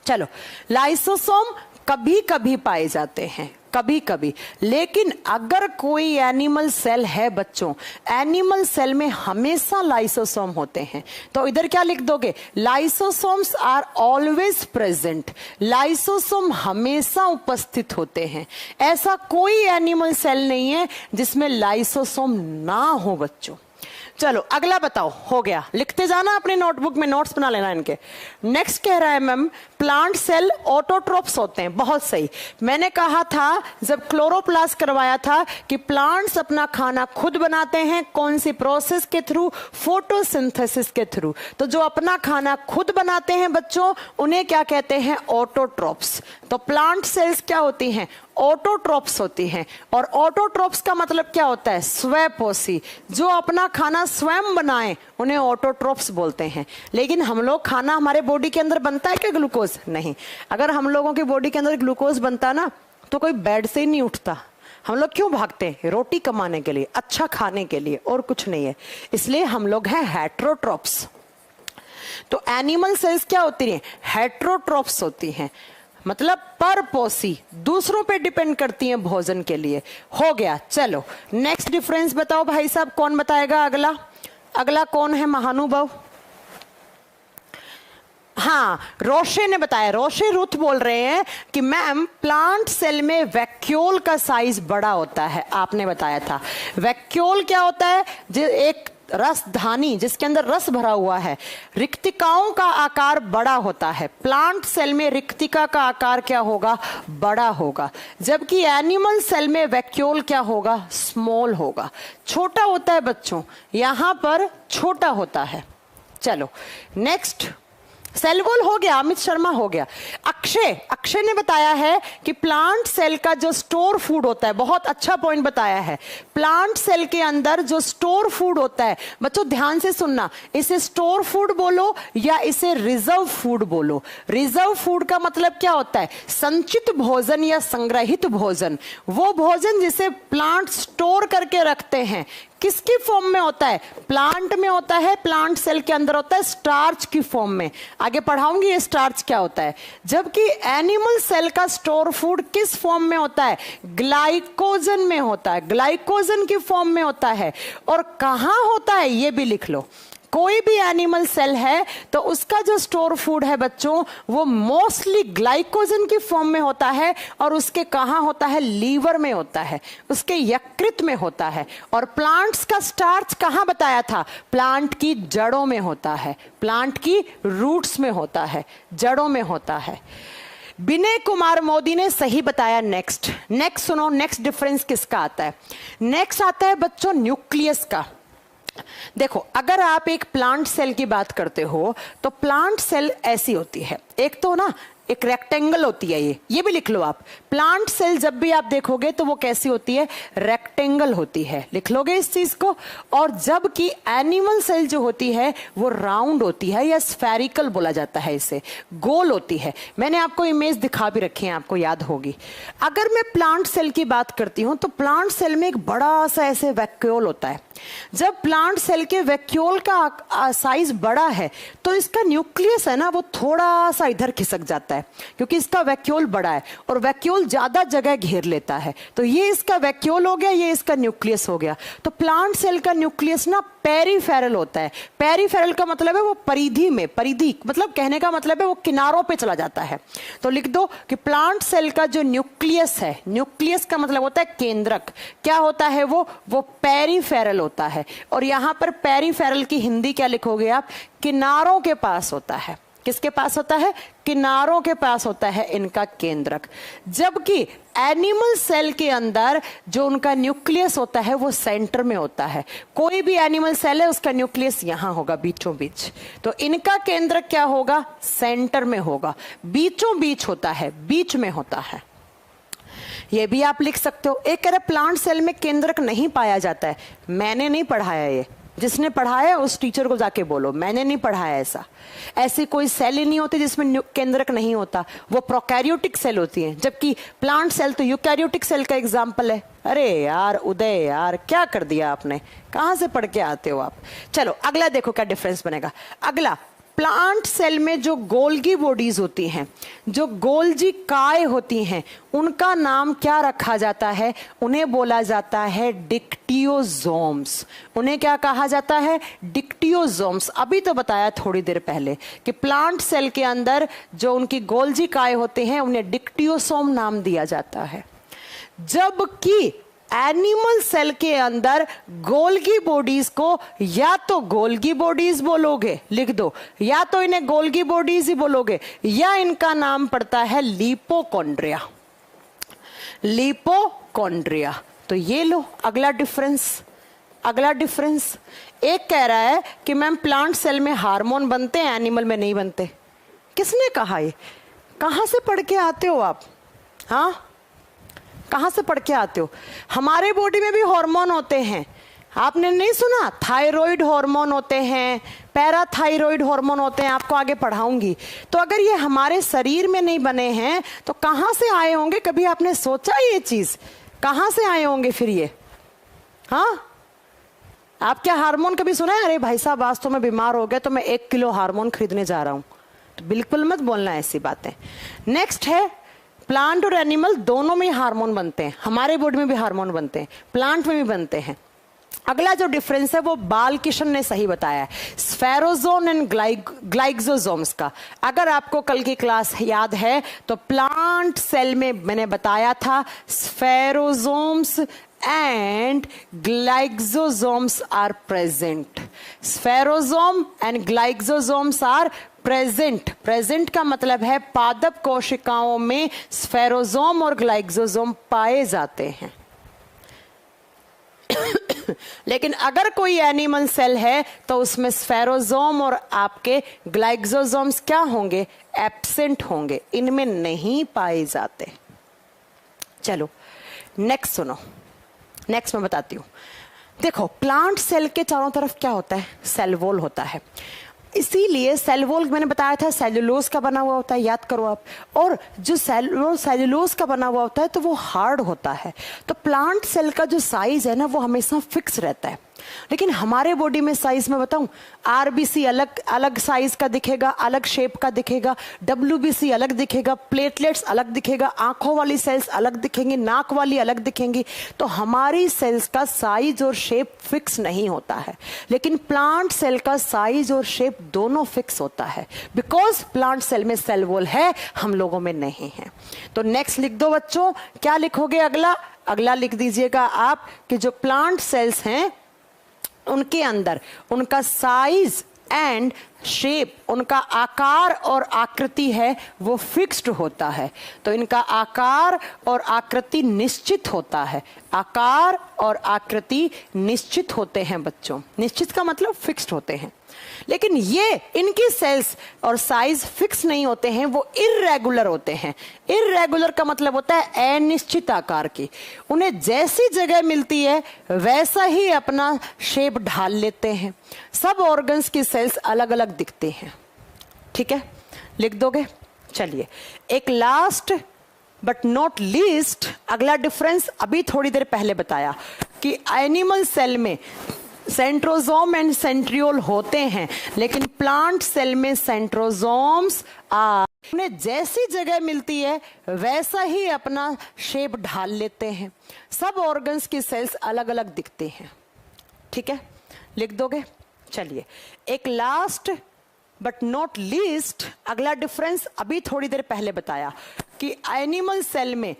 चलो, लाइसोसोम कभी कभी पाए जाते हैं, कभी कभी, लेकिन अगर कोई एनिमल सेल है बच्चों, एनिमल सेल में हमेशा लाइसोसोम होते हैं, तो इधर क्या लिख दोगे? Lysosomes are always present, lysosome हमेशा उपस्थित होते हैं। ऐसा कोई एनिमल सेल नहीं है जिसमें लाइसोसोम ना हो बच्चों। चलो अगला बताओ, हो गया, लिखते जाना अपनी नोटबुक में, नोट्स बना लेना इनके। नेक्स्ट कह रहा है मैम प्लांट सेल ऑटोट्रोप्स होते हैं, बहुत सही। मैंने कहा था जब क्लोरोप्लास्ट करवाया था कि प्लांट्स अपना खाना खुद बनाते हैं, कौन सी प्रोसेस के थ्रू? फोटोसिंथेसिस के थ्रू। तो जो अपना खाना खुद बनाते हैं बच्चों, उन्हें क्या कहते हैं? ऑटोट्रोप्स। तो प्लांट सेल्स क्या होती हैं? ऑटोट्रोप्स होती हैं। और ऑटोट्रोप्स का मतलब क्या होता है? स्वयंपोषी, जो अपना खाना स्वयं बनाए उन्हें ऑटोट्रोप्स बोलते हैं। लेकिन हम लोग खाना, हमारे बॉडी के अंदर बनता है क्या ग्लूकोज? नहीं। अगर हम लोगों की बॉडी के अंदर ग्लूकोज बनता ना तो कोई बेड से ही नहीं उठता। हम लोग क्यों भागते हैं? रोटी कमाने के लिए, अच्छा खाने के लिए, और कुछ नहीं है। इसलिए हम लोग हैं हेटेरोट्रोप्स। तो एनिमल सेल्स क्या होती हैं? हेटेरोट्रोप्स होती हैं, मतलब परपोषी, दूसरों पे डिपेंड करती हैं भोजन के लिए। हो गया। चलो नेक्स्ट डिफरेंस बताओ भाई साहब, कौन बताएगा? अगला अगला कौन है महानुभाव? हाँ, रोशे ने बताया। रोशे रुथ बोल रहे हैं कि मैम प्लांट सेल में वैक्यूल का साइज बड़ा होता है। आपने बताया था वैक्यूल क्या होता है? एक रसधानी जिसके अंदर रस भरा हुआ है। रिक्तिकाओं का आकार बड़ा होता है। प्लांट सेल में रिक्तिका का आकार क्या होगा? बड़ा होगा। जबकि एनिमल सेल में वैक्यूल क्या होगा? स्मॉल होगा, छोटा होता है बच्चों। यहां पर छोटा होता है। चलो नेक्स्ट, सेल वॉल हो गया, अमित शर्मा हो गया। अक्षय ने बताया है कि प्लांट सेल का जो स्टोर फूड होता है, बहुत अच्छा पॉइंट बताया है। प्लांट सेल के अंदर जो स्टोर फूड होता है, बच्चों ध्यान से सुनना, इसे स्टोर फूड बोलो या इसे रिजर्व फूड बोलो। रिजर्व फूड का मतलब क्या होता है? संचित भोजन या संग्रहित भोजन, वो भोजन जिसे प्लांट स्टोर करके रखते हैं। किसकी फॉर्म में होता है? प्लांट में होता है, प्लांट सेल के अंदर होता है स्टार्च की फॉर्म में। आगे पढ़ाऊंगी ये स्टार्च क्या होता है। जबकि एनिमल सेल का स्टोर फूड किस फॉर्म में होता है? ग्लाइकोजन में होता है, ग्लाइकोजन की फॉर्म में होता है। और कहां होता है ये भी लिख लो। कोई भी एनिमल सेल है तो उसका जो स्टोर फूड है बच्चों, वो मोस्टली ग्लाइकोजन की फॉर्म में होता है। और उसके कहां होता है? लीवर में होता है, उसके यकृत में होता है। और प्लांट्स का स्टार्च कहां बताया था? प्लांट की जड़ों में होता है, प्लांट की रूट्स में होता है, जड़ों में होता है। विनय कुमार मोदी ने सही बताया। नेक्स्ट सुनो, नेक्स्ट डिफरेंस किसका आता है? नेक्स्ट आता है बच्चों न्यूक्लियस का। देखो, अगर आप एक प्लांट सेल की बात करते हो तो प्लांट सेल ऐसी होती है, एक तो ना एक रेक्टेंगल होती है, ये भी लिख लो आप। प्लांट सेल जब भी आप देखोगे तो वो कैसी होती है? रेक्टेंगल होती है, लिख लोगे इस चीज को। और जबकि एनिमल सेल जो होती है वो राउंड होती है, या स्फेरिकल बोला जाता है, इसे गोल होती है। मैंने आपको इमेज दिखा भी रखी है, आपको याद होगी। अगर मैं प्लांट सेल की बात करती हूं तो प्लांट सेल में एक बड़ा सा ऐसे वैक्यूल होता है। जब प्लांट सेल के वैक्यूल का साइज बड़ा है तो इसका न्यूक्लियस है ना, वो थोड़ा सा इधर खिसक जाता है, होता है क्योंकि इसका वैक्यूल बड़ा है और वैक्यूल ज्यादा जगह घेर लेता है। तो ये इसका वैक्यूल हो गया, ये इसका न्यूक्लियस हो गया। तो प्लांट सेल का न्यूक्लियस ना पेरीफेरल होता है। पेरीफेरल का मतलब है वो परिधि में, परिधि मतलब कहने का मतलब है वो किनारों पे चला जाता है। तो लिख दो कि प्लांट सेल का जो न्यूक्लियस है, न्यूक्लियस का मतलब होता है केंद्रक, क्या होता है वो पेरीफेरल होता है। और यहां पर पेरीफेरल की हिंदी क्या लिखोगे आप? किनारों के पास होता है। किसके पास होता है? किनारों के पास होता है इनका केंद्रक। जबकि एनिमल सेल के अंदर जो उनका न्यूक्लियस होता है वो सेंटर में होता है। कोई भी एनिमल सेल है उसका न्यूक्लियस यहां होगा बीचों बीच, तो इनका केंद्रक क्या होगा? सेंटर में होगा। बीचों बीच होता है, बीच में होता है। ये भी आप लिख सकते हो। एक कह रहा प्लांट सेल में केंद्रक नहीं पाया जाता है। मैंने नहीं पढ़ाया, ये जिसने पढ़ाया उस टीचर को जाके बोलो, मैंने नहीं पढ़ाया ऐसा। ऐसी कोई सेल ही नहीं होती जिसमें केंद्रक नहीं होता, वो प्रोकैरियोटिक सेल होती है, जबकि प्लांट सेल तो यूकैरियोटिक सेल का एग्जाम्पल है। अरे यार उदय यार क्या कर दिया आपने, कहां से पढ़ के आते हो आप? चलो अगला देखो क्या डिफरेंस बनेगा। अगला, प्लांट सेल में जो गोल्गी बॉडीज होती हैं, जो गोल्जी काय होती हैं, उनका नाम क्या रखा जाता है? उन्हें बोला जाता है डिक्टियोजोम्स। उन्हें क्या कहा जाता है? डिक्टियोजोम्स। अभी तो बताया थोड़ी देर पहले कि प्लांट सेल के अंदर जो उनकी गोल्जी काय होते हैं उन्हें डिक्टियोसोम नाम दिया जाता है। जबकि एनिमल सेल के अंदर गोल्गी बॉडीज को या तो गोल्गी बॉडीज बोलोगे, लिख दो, या तो इन्हें गोल्गी बॉडीज ही बोलोगे, या इनका नाम पड़ता है लिपोकॉन्ड्रिया। लिपोकॉन्ड्रिया। तो ये लो अगला डिफरेंस। अगला डिफरेंस, एक कह रहा है कि मैम प्लांट सेल में हार्मोन बनते हैं, एनिमल में नहीं बनते। किसने कहा? ये कहां से पढ़ के आते हो आप? हाँ, कहां से पढ़ के आते हो? हमारे बॉडी में भी हार्मोन होते हैं। आपने नहीं सुना? थायराइड हार्मोन होते हैं, पैराथायराइड हार्मोन होते हैं, आपको आगे पढ़ाऊंगी। तो अगर ये हमारे शरीर में नहीं बने हैं तो कहां से आए होंगे? कभी आपने सोचा ये चीज? कहां से आए होंगे फिर ये? हाँ, आप क्या हार्मोन कभी सुना है? अरे भाई साहब आज तो मैं बीमार हो गया तो मैं 1 किलो हार्मोन खरीदने जा रहा हूं। तो बिल्कुल मत बोलना ऐसी बातें। नेक्स्ट है, प्लांट और एनिमल दोनों में हार्मोन बनते हैं। हमारे बॉडी में भी हार्मोन बनते हैं, प्लांट में भी बनते हैं। अगला जो डिफरेंस है वो बाल किशन ने सही बताया है, स्फेरोजोम एंड ग्लाइक्सोसोम्स का। अगर आपको कल की क्लास याद है तो प्लांट सेल में मैंने बताया था spherosomes and glycosomes are present. Spherosome and glycosomes are present. Present का मतलब है पादप कोशिकाओं में स्फेरोजोम और ग्लाइक्सोसोम पाए जाते हैं। लेकिन अगर कोई एनिमल सेल है तो उसमें स्फेरोजोम और आपके ग्लाइक्सोसोम्स क्या होंगे? एब्सेंट होंगे, इनमें नहीं पाए जाते। चलो नेक्स्ट सुनो, नेक्स्ट मैं बताती हूं। देखो प्लांट सेल के चारों तरफ क्या होता है? सेल वॉल होता है। इसीलिए सेल वॉल मैंने बताया था सेल्यूलोज का बना हुआ होता है, याद करो आप। और जो सेल्यूलोज का बना हुआ होता है तो वो हार्ड होता है। तो प्लांट सेल का जो साइज है ना वो हमेशा फिक्स रहता है। लेकिन हमारे बॉडी में साइज में बताऊं, आरबीसी अलग अलग साइज का दिखेगा, अलग शेप का दिखेगा, डब्ल्यूबीसी अलग दिखेगा, प्लेटलेट्स अलग दिखेगा, आंखों वाली सेल्स अलग दिखेंगी, नाक वाली अलग दिखेंगी। तो हमारी सेल्स का साइज और शेप फिक्स नहीं होता है, लेकिन प्लांट सेल का साइज और शेप दोनों फिक्स होता है, बिकॉज प्लांट सेल में सेल वॉल है, हम लोगों में नहीं है। तो नेक्स्ट लिख दो बच्चों, क्या लिखोगे? अगला अगला लिख दीजिएगा आप कि जो प्लांट सेल्स हैं उनके अंदर उनका साइज एंड शेप, उनका आकार और आकृति है वो फिक्स्ड होता है। तो इनका आकार और आकृति निश्चित होता है। आकार और आकृति निश्चित होते हैं बच्चों। निश्चित का मतलब फिक्स्ड होते हैं। लेकिन ये इनकी सेल्स और साइज फिक्स नहीं होते हैं, वो इर्रेगुलर होते हैं। इर्रेगुलर का मतलब होता है अनिश्चित आकार की। उन्हें जैसी जगह मिलती है वैसा ही अपना शेप ढाल लेते हैं। सब ऑर्गन्स की सेल्स अलग अलग दिखते हैं। ठीक है, लिख दोगे? चलिए एक लास्ट बट नॉट लीस्ट अगला डिफरेंस अभी थोड़ी देर पहले बताया कि एनिमल सेल में सेंट्रोजोम एंड सेंट्रियोल होते हैं, लेकिन प्लांट सेल में सेंट्रोजोम्स आर उन्हें जैसी जगह मिलती है वैसा ही अपना शेप ढाल लेते हैं। सब ऑर्गन्स की सेल्स अलग अलग दिखते हैं। ठीक है, लिख दोगे? चलिए, एक लास्ट बट नॉट लीस्ट अगला डिफरेंस अभी थोड़ी देर पहले बताया कि एनिमल सेल में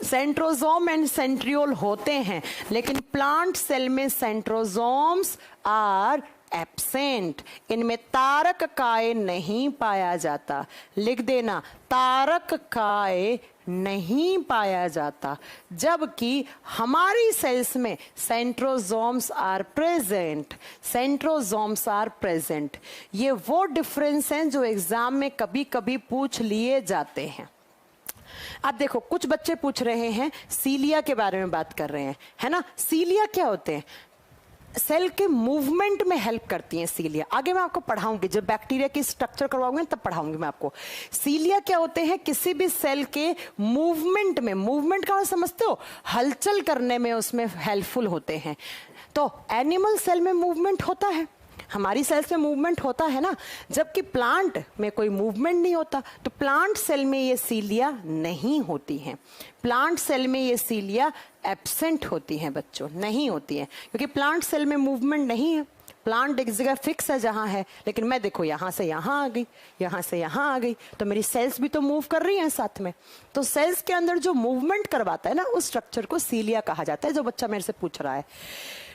सेंट्रोजोम एंड सेंट्रियोल होते हैं, लेकिन प्लांट सेल में सेंट्रोजोम्स आर एब्सेंट। इनमें तारक काय नहीं पाया जाता। लिख देना, तारक काय नहीं पाया जाता। जबकि हमारी सेल्स में centrosomes are present. Centrosomes are present. ये वो डिफरेंस हैं जो एग्जाम में कभी कभी पूछ लिए जाते हैं। अब देखो, कुछ बच्चे पूछ रहे हैं सीलिया के बारे में बात कर रहे हैं, है ना? सीलिया क्या होते हैं? सेल के मूवमेंट में हेल्प करती हैं सीलिया। आगे मैं आपको पढ़ाऊंगी, जब बैक्टीरिया की स्ट्रक्चर करवाऊंगी तब पढ़ाऊंगी मैं आपको। सीलिया क्या होते हैं? किसी भी सेल के मूवमेंट में, मूवमेंट का समझते हो, हलचल करने में उसमें हेल्पफुल होते हैं। तो एनिमल सेल में मूवमेंट होता है, हमारी सेल्स में मूवमेंट होता है ना, जबकि प्लांट में कोई मूवमेंट नहीं होता। तो प्लांट सेल में ये सीलिया नहीं होती हैं। प्लांट सेल में ये सीलिया एब्सेंट होती हैं बच्चों, नहीं होती हैं, क्योंकि प्लांट सेल में मूवमेंट नहीं है। प्लांट एक जगह फिक्स है जहां है, लेकिन मैं देखो यहां से यहां आ गई, यहां से यहां आ गई, तो मेरी सेल्स भी तो मूव कर रही हैं साथ में। तो सेल्स के अंदर जो मूवमेंट करवाता है ना, उस स्ट्रक्चर को सीलिया कहा जाता है, जो बच्चा मेरे से पूछ रहा है।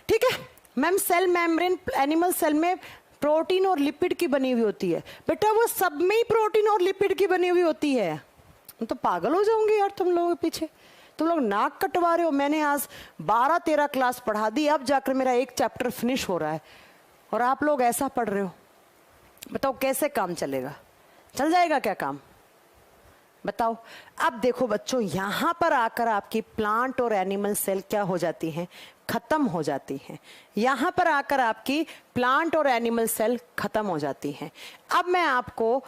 ठीक है ma'am, cell membrane animal cell में प्रोटीन और लिपिड की बनी हुई होती है। बेटा वो सब में ही प्रोटीन और लिपिड की बनी हुई होती है। तो पागल हो जाऊंगी यार तुम लोगों के पीछे, तुम लोग नाक कटवा रहे हो। मैंने आज 12-13 क्लास पढ़ा दी, अब जाकर मेरा एक चैप्टर फिनिश हो रहा है और आप लोग ऐसा पढ़ रहे हो। बताओ कैसे काम चलेगा? चल जाएगा क्या काम? बताओ। अब देखो बच्चों, यहां पर आकर आपकी प्लांट और एनिमल सेल क्या हो जाती हैं? खत्म हो जाती हैं। यहां पर आकर आपकी प्लांट और एनिमल सेल खत्म हो जाती हैं। अब मैं आपको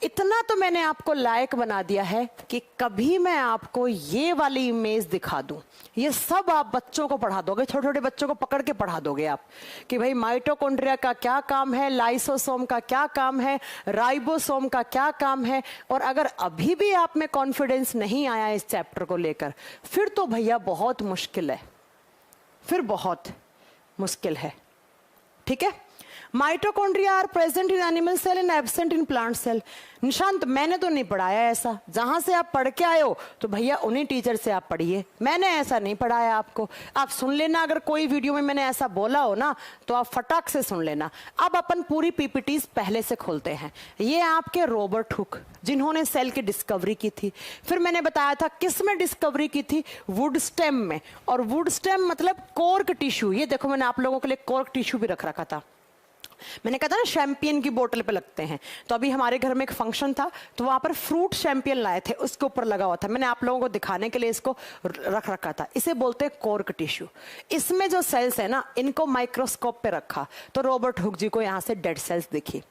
इतना तो मैंने आपको लायक बना दिया है कि कभी मैं आपको ये वाली इमेज दिखा दूं, ये सब आप बच्चों को पढ़ा दोगे, छोटे छोटे बच्चों को पकड़ के पढ़ा दोगे आप कि भाई माइटोकॉन्ड्रिया का क्या काम है, लाइसोसोम का क्या काम है, राइबोसोम का क्या काम है। और अगर अभी भी आप में कॉन्फिडेंस नहीं आया इस चैप्टर को लेकर, फिर तो भैया बहुत मुश्किल है, फिर बहुत मुश्किल है। ठीक है, mitochondria are present in animal cell and absent in plant cell. Nishant मैंने तो नहीं पढ़ाया ऐसा, जहां से आप पढ़ के आए हो तो भैया उन्हीं टीचर से आप पढ़िए, मैंने ऐसा नहीं पढ़ाया आपको। आप सुन लेना, अगर कोई वीडियो में मैंने ऐसा बोला हो ना तो आप फटाक से सुन लेना। अब अपन पूरी पीपीटीज पहले से खोलते हैं। ये आपके रॉबर्ट हुक, जिन्होंने सेल की डिस्कवरी की थी। फिर मैंने बताया था किस में डिस्कवरी की थी? वुड स्टेम में। और वुड स्टेम मतलब कॉर्क टिश्यू। ये देखो मैंने आप लोगों के लिए कॉर्क टिश्यू भी रख रखा था। मैंने कहा था ना शैंपियन की बोतल पे लगते हैं, तो अभी हमारे घर में एक फंक्शन था तो वहां पर फ्रूट शैंपियन लाए थे, उसके ऊपर लगा हुआ था। मैंने आप लोगों को दिखाने के लिए इसको रख रखा था। इसे बोलते हैं कॉर्क टिश्यू। इसमें जो सेल्स है ना, इनको माइक्रोस्कोप पे रखा तो रॉबर्ट हुक जी को यहाँ से डेड सेल्स दिखी।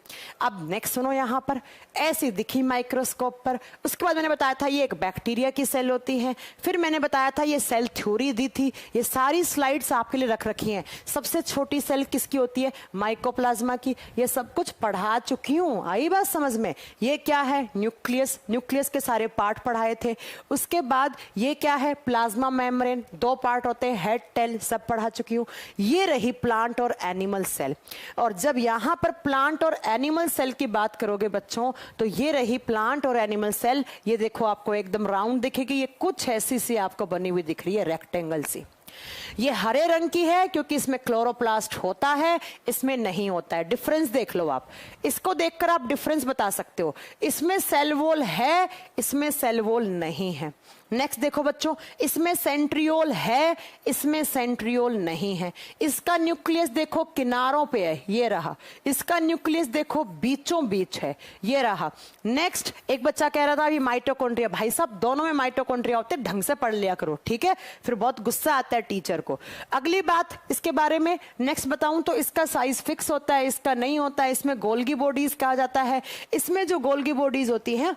अब नेक्स्ट सुनो, यहाँ पर ऐसी दिखी माइक्रोस्कोप पर। उसके बाद मैंने बताया था ये एक बैक्टीरिया की सेल होती है। फिर मैंने बताया था ये सेल थ्योरी दी थी। ये सारी स्लाइड्स आपके लिए रख रखी हैं। सबसे छोटी सेल किसकी होती है? माइकोप्लाज्मा की। ये सब कुछ पढ़ा चुकी हूं, आई बात समझ में? ये क्या है? न्यूक्लियस। न्यूक्लियस के सारे पार्ट पढ़ाए थे। उसके बाद ये क्या है? Plasma membrane. 2 पार्ट होते हैं, हेड टेल, सब पढ़ा चुकी हूं। ये रही प्लांट और एनिमल सेल। और जब यहां पर प्लांट और एनिमल सेल की बात करोगे बच्चों, तो ये रही प्लांट और एनिमल सेल। ये देखो आपको एकदम राउंड दिखेगी, ये कुछ ऐसी सी आपको बनी हुई दिख रही है, रेक्टेंगल सी। ये हरे रंग की है क्योंकि इसमें क्लोरोप्लास्ट होता है, इसमें नहीं होता है। डिफरेंस देख लो आप, इसको देखकर आप डिफरेंस बता सकते हो। इसमें सेल वॉल है, इसमें सेल वॉल नहीं है। नेक्स्ट देखो बच्चों, इसमें सेंट्रियोल है, इसमें सेंट्रियोल नहीं है। इसका न्यूक्लियस देखो किनारों पे है, ये रहा। इसका न्यूक्लियस देखो बीचों बीच है, ये रहा। नेक्स्ट एक बच्चा कह रहा था अभी माइटोकॉन्ड्रिया। भाई साहब दोनों में माइटोकॉन्ड्रिया होते, ढंग से पढ़ लिया करो, ठीक है? फिर बहुत गुस्सा आता है टीचर को। अगली बात इसके बारे में नेक्स्ट बताऊं तो इसका साइज फिक्स होता है, इसका नहीं होता है। इसमें गोल्गी बॉडीज कहा जाता है। इसमें जो गोल्गी बॉडीज होती हैं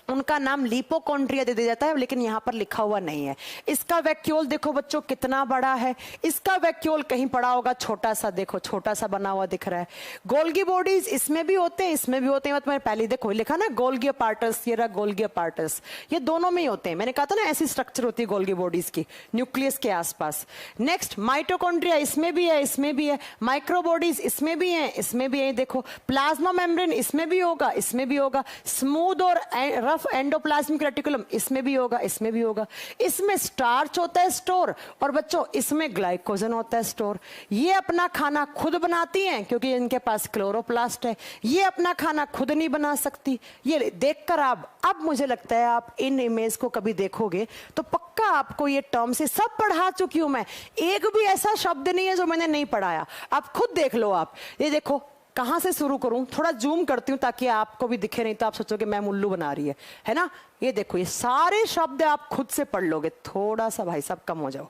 उनका नाम लिपोकॉन्ड्रिया दे दिया जाता है, लेकिन यहां पर लिखा हुआ नहीं है। इसका वैक्यूल देखो बच्चों कितना बड़ा है, इसका वैक्यूल कहीं पड़ा होगा छोटा सा, देखो छोटा सा बना हुआ दिख रहा है। गोल्गी बॉडीज इसमें भी होते हैं, इसमें भी होते हैं। मैंने पहले देखो लिखा ना गोल्गी अपार्टस, ये रहा गोल्गी अपार्टस, ये दोनों में ही होते हैं। मैंने कहा था ना ऐसी स्ट्रक्चर होती है गोल्गी बॉडीज की न्यूक्लियस के आसपास। नेक्स्ट माइटोकॉन्ड्रिया, इसमें भी है, इसमें भी है। माइक्रोबॉडीज इसमें भी है, इसमें भी है। देखो प्लाज्मा मेम्ब्रेन इसमें भी होगा, इसमें भी होगा। स्मूथ और रफ एंडोप्लाज्मिक रेटिकुलम इसमें भी होगा, इसमें भी होगा। इसमें स्टार्च होता है स्टोर, और बच्चों इसमें ग्लाइकोजन होता है स्टोर। ये अपना खाना खुद बनाती हैं क्योंकि इनके पास क्लोरोप्लास्ट है। ये अपना खाना खुद नहीं बना सकती। ये देखकर आप, अब मुझे लगता है आप इन इमेज को कभी देखोगे तो पक्का आपको ये टर्म से सब पढ़ा चुकी हूं मैं, एक भी ऐसा शब्द नहीं है जो मैंने नहीं पढ़ाया। आप खुद देख लो। आप ये देखो, कहां से शुरू करूं, थोड़ा जूम करती हूं ताकि आपको भी दिखे, नहीं तो आप सोचोगे मैं उल्लू बना रही है ना। ये देखो ये सारे शब्द आप खुद से पढ़ लोगे। थोड़ा सा भाई साहब कम हो जाओ,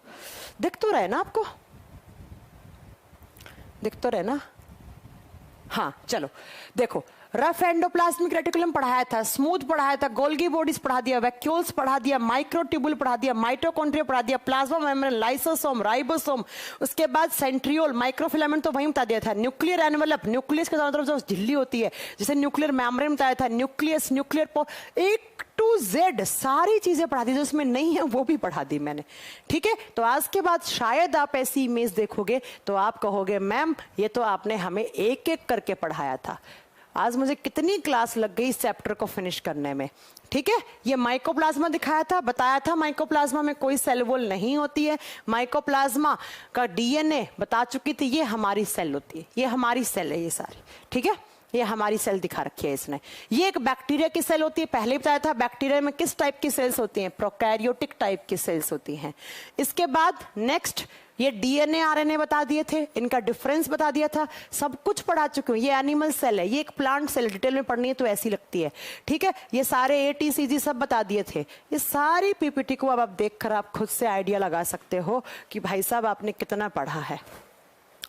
दिख तो रहे ना आपको, दिख तो रहे ना। हाँ चलो देखो, रफ एंडोप्लाज्मिक रेटिकुलम पढ़ाया था, स्मूथ पढ़ाया था, गोल्गी बॉडीज पढ़ा दिया, वैक्यूल्स पढ़ा दिया, माइक्रोट्यूबुल पढ़ा दिया, माइटोकॉन्ड्रिया पढ़ा दिया, प्लाज्मा मेम्ब्रेन, लाइसोसोम, राइबोसोम, उसके बाद सेंट्रियोल, माइक्रोफिलामेंट तो वहीं बता दिया था। न्यूक्लियर एनवेलप, न्यूक्लियस के चारों तरफ जो झिल्ली होती है, जैसे न्यूक्लियर मेम्ब्रेन बताया था, न्यूक्लियस, न्यूक्लियर एक टू जेड सारी चीजें पढ़ा दी, जो उसमें नहीं है वो भी पढ़ा दी मैंने। ठीक है, तो आज के बाद शायद आप ऐसी इमेज देखोगे तो आप कहोगे मैम ये तो आपने हमें एक एक करके पढ़ाया था। आज मुझे कितनी क्लास लग गई इस चैप्टर को फिनिश करने में। ठीक है, ये माइकोप्लाज्मा दिखाया था, बताया था माइकोप्लाज्मा में कोई सेल वॉल नहीं होती है। माइकोप्लाज्मा का डीएनए बता चुकी थी, ये हमारी सेल होती है, ये हमारी सेल है ये सारी। ठीक है, ये हमारी सेल दिखा रखी है इसने। ये एक बैक्टीरिया की सेल होती है, पहले बताया था बैक्टीरिया में किस टाइप की सेल्स होती हैं, प्रोकैरियोटिक टाइप की सेल्स होती हैं। इसके बाद नेक्स्ट ये डीएनए आरएनए बता दिए थे, इनका डिफरेंस बता दिया था, सब कुछ पढ़ा चुके हूं। ये एनिमल सेल है, ये एक प्लांट सेल, डिटेल में पढ़नी है तो ऐसी लगती है। ठीक है, ये सारे एटीसीजी सब बता दिए थे। ये सारी पीपीटी को अब आप देखकर आप खुद से आइडिया लगा सकते हो कि भाई साहब आपने कितना पढ़ा है,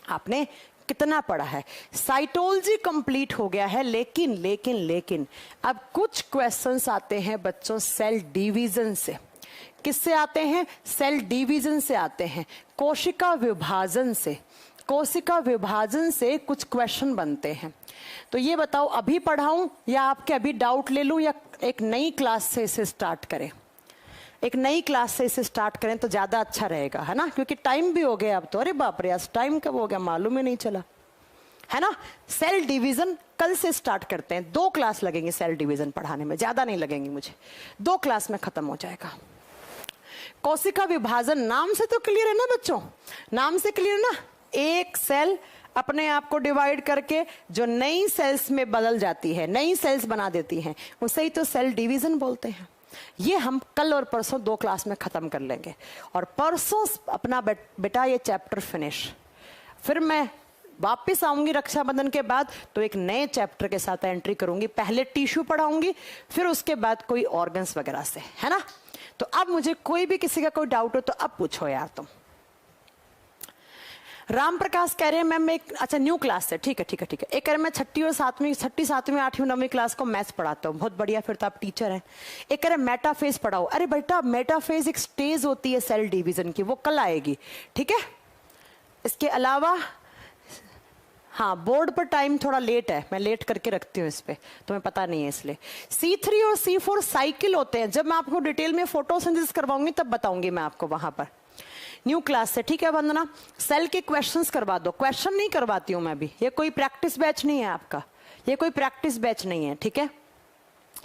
आपने कितना पढ़ा है। साइटोलॉजी कंप्लीट हो गया है, लेकिन लेकिन लेकिन अब कुछ क्वेश्चंस आते हैं बच्चों सेल डिवीजन से। किससे आते हैं? सेल डिवीजन से आते हैं, कोशिका विभाजन से। कोशिका विभाजन से कुछ क्वेश्चन बनते हैं। तो ये बताओ अभी पढ़ाऊं या आपके अभी डाउट ले लूं, या एक नई क्लास से इसे स्टार्ट करें? एक नई क्लास से इसे स्टार्ट करें तो ज्यादा अच्छा रहेगा, है ना, क्योंकि टाइम भी हो गया अब तो। अरे बाप रे, आज टाइम कब हो गया मालूम ही नहीं चला, है ना। सेल डिवीजन कल से स्टार्ट करते हैं। 2 क्लास लगेंगे सेल डिवीजन पढ़ाने में, ज्यादा नहीं लगेंगी मुझे, 2 क्लास में खत्म हो जाएगा। कोशिका विभाजन नाम से तो क्लियर है ना बच्चों, नाम से क्लियर ना। एक सेल अपने आप को डिवाइड करके जो नई सेल्स में बदल जाती है, नई सेल्स बना देती हैं, उसे ही तो सेल डिवीजन बोलते हैं। ये हम कल और परसों 2 क्लास में खत्म कर लेंगे, और परसों अपना बेटा ये चैप्टर फिनिश। फिर मैं वापस आऊंगी रक्षाबंधन के बाद तो एक नए चैप्टर के साथ एंट्री करूंगी। पहले टिश्यू पढ़ाऊंगी, फिर उसके बाद कोई ऑर्गन्स वगैरह से, है ना। तो अब मुझे कोई भी किसी का कोई डाउट हो तो अब पूछो यार तुम। राम प्रकाश कह रहे हैं मैम एक, अच्छा न्यू क्लास है, ठीक है ठीक है ठीक है। एक कह रहे मैं 6ठी और 7वीं 8वीं 9वीं क्लास को मैथ्स पढ़ाता हूँ, बहुत बढ़िया, फिर तो आप टीचर हैं। एक कह रहे मेटाफेज पढ़ाओ। अरे बेटा मेटाफेज एक स्टेज होती है सेल डिवीजन की, वो कल आएगी, ठीक है। इसके अलावा हाँ, बोर्ड पर टाइम थोड़ा लेट है, मैं लेट करके रखती हूँ इस पे, तुम्हें पता नहीं है इसलिए। C3 और C4 साइकिल होते हैं, जब मैं आपको डिटेल में फोटोसिंथेसिस करवाऊंगी तब बताऊंगी मैं आपको वहां पर न्यू क्लास से, ठीक है वंदना। सेल के क्वेश्चंस करवा दो, क्वेश्चन नहीं करवाती हूं मैं भी, ये कोई प्रैक्टिस बैच नहीं है आपका, ये कोई प्रैक्टिस बैच नहीं है, ठीक है।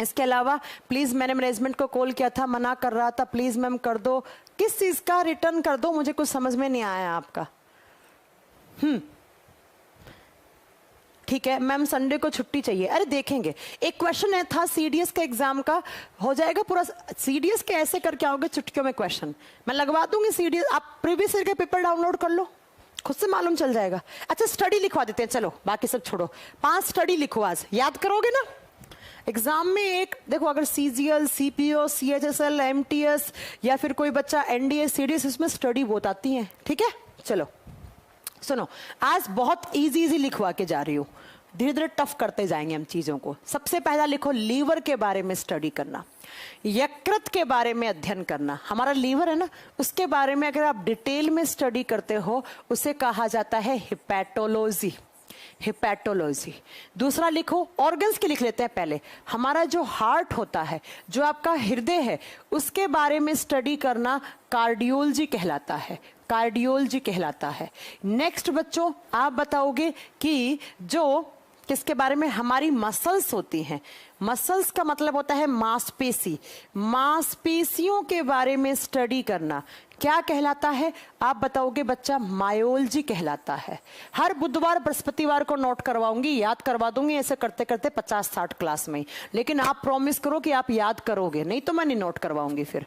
इसके अलावा प्लीज मैंने मैनेजमेंट को कॉल किया था, मना कर रहा था, प्लीज मैम कर दो। किस चीज का रिटर्न कर दो, मुझे कुछ समझ में नहीं आया आपका। ठीक है मैम, संडे को छुट्टी चाहिए। अरे देखेंगे, एक क्वेश्चन है था सीडीएस का एग्जाम का, हो जाएगा पूरा। सीडीएस के ऐसे करके आओगे छुट्टियों में क्वेश्चन, मैं लगवा दूंगी सीडीएस। आप प्रीवियस ईयर के पेपर डाउनलोड कर लो, खुद से मालूम चल जाएगा। अच्छा स्टडी लिखवा देते हैं, चलो बाकी सब छोड़ो, 5 स्टडी लिखो, आज याद करोगे ना एग्जाम में। एक देखो, अगर सीजीएल, सीपीओ, सीएचएसएल, एमटीएस या फिर कोई बच्चा एनडीएस, सीडीएस, इसमें स्टडी बहुत आती है, ठीक है। चलो सुनो, आज बहुत इजी लिखवा के जा रही हूं। धीरे धीरे टफ करते जाएंगे हम चीजों को। सबसे पहला लिखो लीवर के बारे में स्टडी करना, यकृत के बारे में अध्ययन करना। हमारा लीवर है ना, उसके बारे में अगर आप डिटेल में स्टडी करते हो उसे कहा जाता है हिपैटोलॉजी, हिपैटोलॉजी। दूसरा लिखो, ऑर्गन्स के लिख लेते हैं पहले। हमारा जो हार्ट होता है, जो आपका हृदय है, उसके बारे में स्टडी करना कार्डियोलॉजी कहलाता है, कार्डियोलॉजी कहलाता है। नेक्स्ट बच्चों, आप बताओगे कि जो किसके बारे में, हमारी मसल्स होती हैं। मसल्स का मतलब होता है मांसपेशी, मांसपेशियों के बारे में स्टडी करना क्या कहलाता है? आप बताओगे बच्चा, मायोलॉजी कहलाता है। हर बुधवार बृहस्पतिवार को नोट करवाऊंगी, याद करवा दूंगी, ऐसे करते करते 50-60 क्लास में ही। लेकिन आप प्रॉमिस करो कि आप याद करोगे, नहीं तो मैं नहीं नोट करवाऊंगी फिर।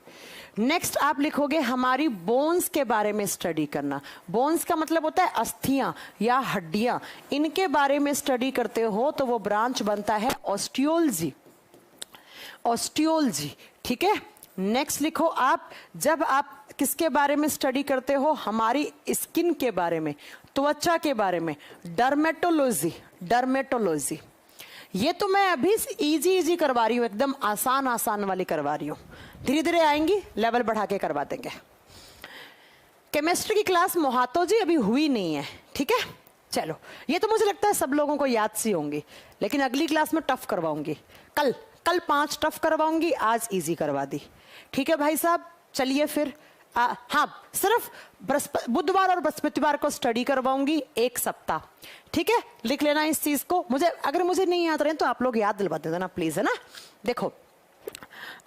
नेक्स्ट आप लिखोगे हमारी बोन्स के बारे में स्टडी करना। बोन्स का मतलब होता है अस्थियां या हड्डियां, इनके बारे में स्टडी करते हो तो वो ब्रांच बनता है ऑस्टियोलॉजी, ऑस्टियोलॉजी। ठीक है। नेक्स्ट लिखो आप, जब आप किसके बारे में स्टडी करते हो, हमारी स्किन के बारे में, त्वचा के बारे में, डर्मेटोलॉजी, डर्मेटोलॉजी। ये तो मैं अभी इजी इजी करवा रही हूं, एकदम आसान आसान वाली करवा रही हूं, धीरे धीरे आएंगी, लेवल बढ़ा के करवा देंगे। केमिस्ट्री की क्लास मोहातो जी अभी हुई नहीं है, ठीक है। चलो, ये तो मुझे लगता है सब लोगों को याद सी होंगी, लेकिन अगली क्लास में टफ करवाऊंगी। कल 5 टफ करवाऊंगी, आज इजी करवा दी, ठीक है भाई साहब। चलिए फिर हाँ, सिर्फ बुधवार और बृहस्पतिवार को स्टडी करवाऊंगी 1 सप्ताह, ठीक है। लिख लेना इस चीज को। अगर मुझे नहीं याद रहे तो आप लोग याद दिलवा देना प्लीज, है ना। देखो,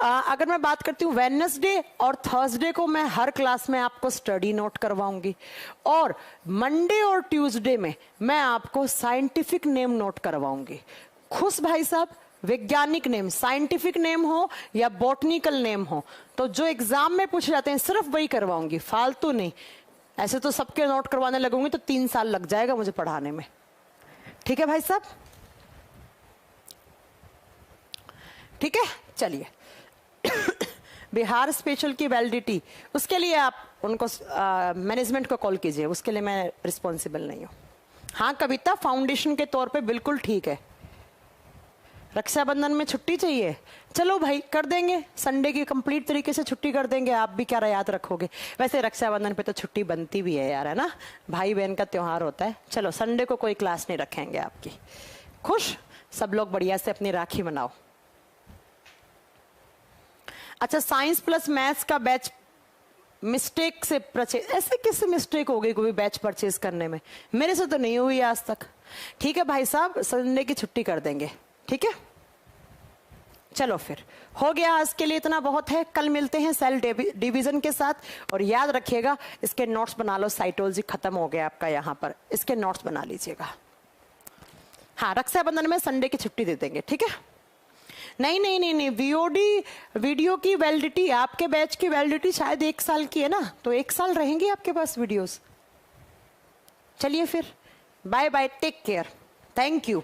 अगर मैं बात करती हूँ वेडनेसडे और थर्सडे को मैं हर क्लास में आपको स्टडी नोट करवाऊंगी, और मंडे और ट्यूसडे में मैं आपको साइंटिफिक नेम नोट करवाऊंगी। खुश भाई साहब, वैज्ञानिक नेम, साइंटिफिक नेम हो या बॉटनिकल नेम हो, तो जो एग्जाम में पूछे जाते हैं सिर्फ वही करवाऊंगी, फालतू नहीं। ऐसे तो सबके नोट करवाने लगूंगी तो 3 साल लग जाएगा मुझे पढ़ाने में, ठीक है भाई साहब। ठीक है, चलिए। बिहार स्पेशल की वैलिडिटी, उसके लिए आप उनको मैनेजमेंट को कॉल कीजिए, उसके लिए मैं रिस्पॉन्सिबल नहीं हूं। हाँ कविता, फाउंडेशन के तौर पे बिल्कुल ठीक है। रक्षाबंधन में छुट्टी चाहिए, चलो भाई कर देंगे, संडे की कंप्लीट तरीके से छुट्टी कर देंगे। आप भी क्या याद रखोगे, वैसे रक्षाबंधन पे तो छुट्टी बनती भी है यार, है ना, भाई बहन का त्योहार होता है। चलो, संडे को कोई क्लास नहीं रखेंगे आपकी। खुश, सब लोग बढ़िया से अपनी राखी मनाओ। अच्छा, साइंस प्लस मैथ्स का बैच मिस्टेक से परचेज, ऐसे कैसे मिस्टेक हो गई कोई बैच परचेज करने में? मेरे से तो नहीं हुई आज तक। ठीक है भाई साहब, संडे की छुट्टी कर देंगे, ठीक है। चलो फिर, हो गया आज के लिए, इतना बहुत है। कल मिलते हैं सेल डिवीजन के साथ, और याद रखिएगा इसके नोट्स बना लो। साइटोलॉजी खत्म हो गया आपका, यहाँ पर इसके नोट्स बना लीजिएगा। हाँ, रक्षाबंधन में संडे की छुट्टी दे देंगे, ठीक है। नहीं नहीं नहीं नहीं, वीओडी वीडियो की वैलिडिटी, आपके बैच की वैलिडिटी शायद 1 साल की है ना, तो 1 साल रहेंगी आपके पास वीडियोस। चलिए फिर, bye bye, take care, thank you.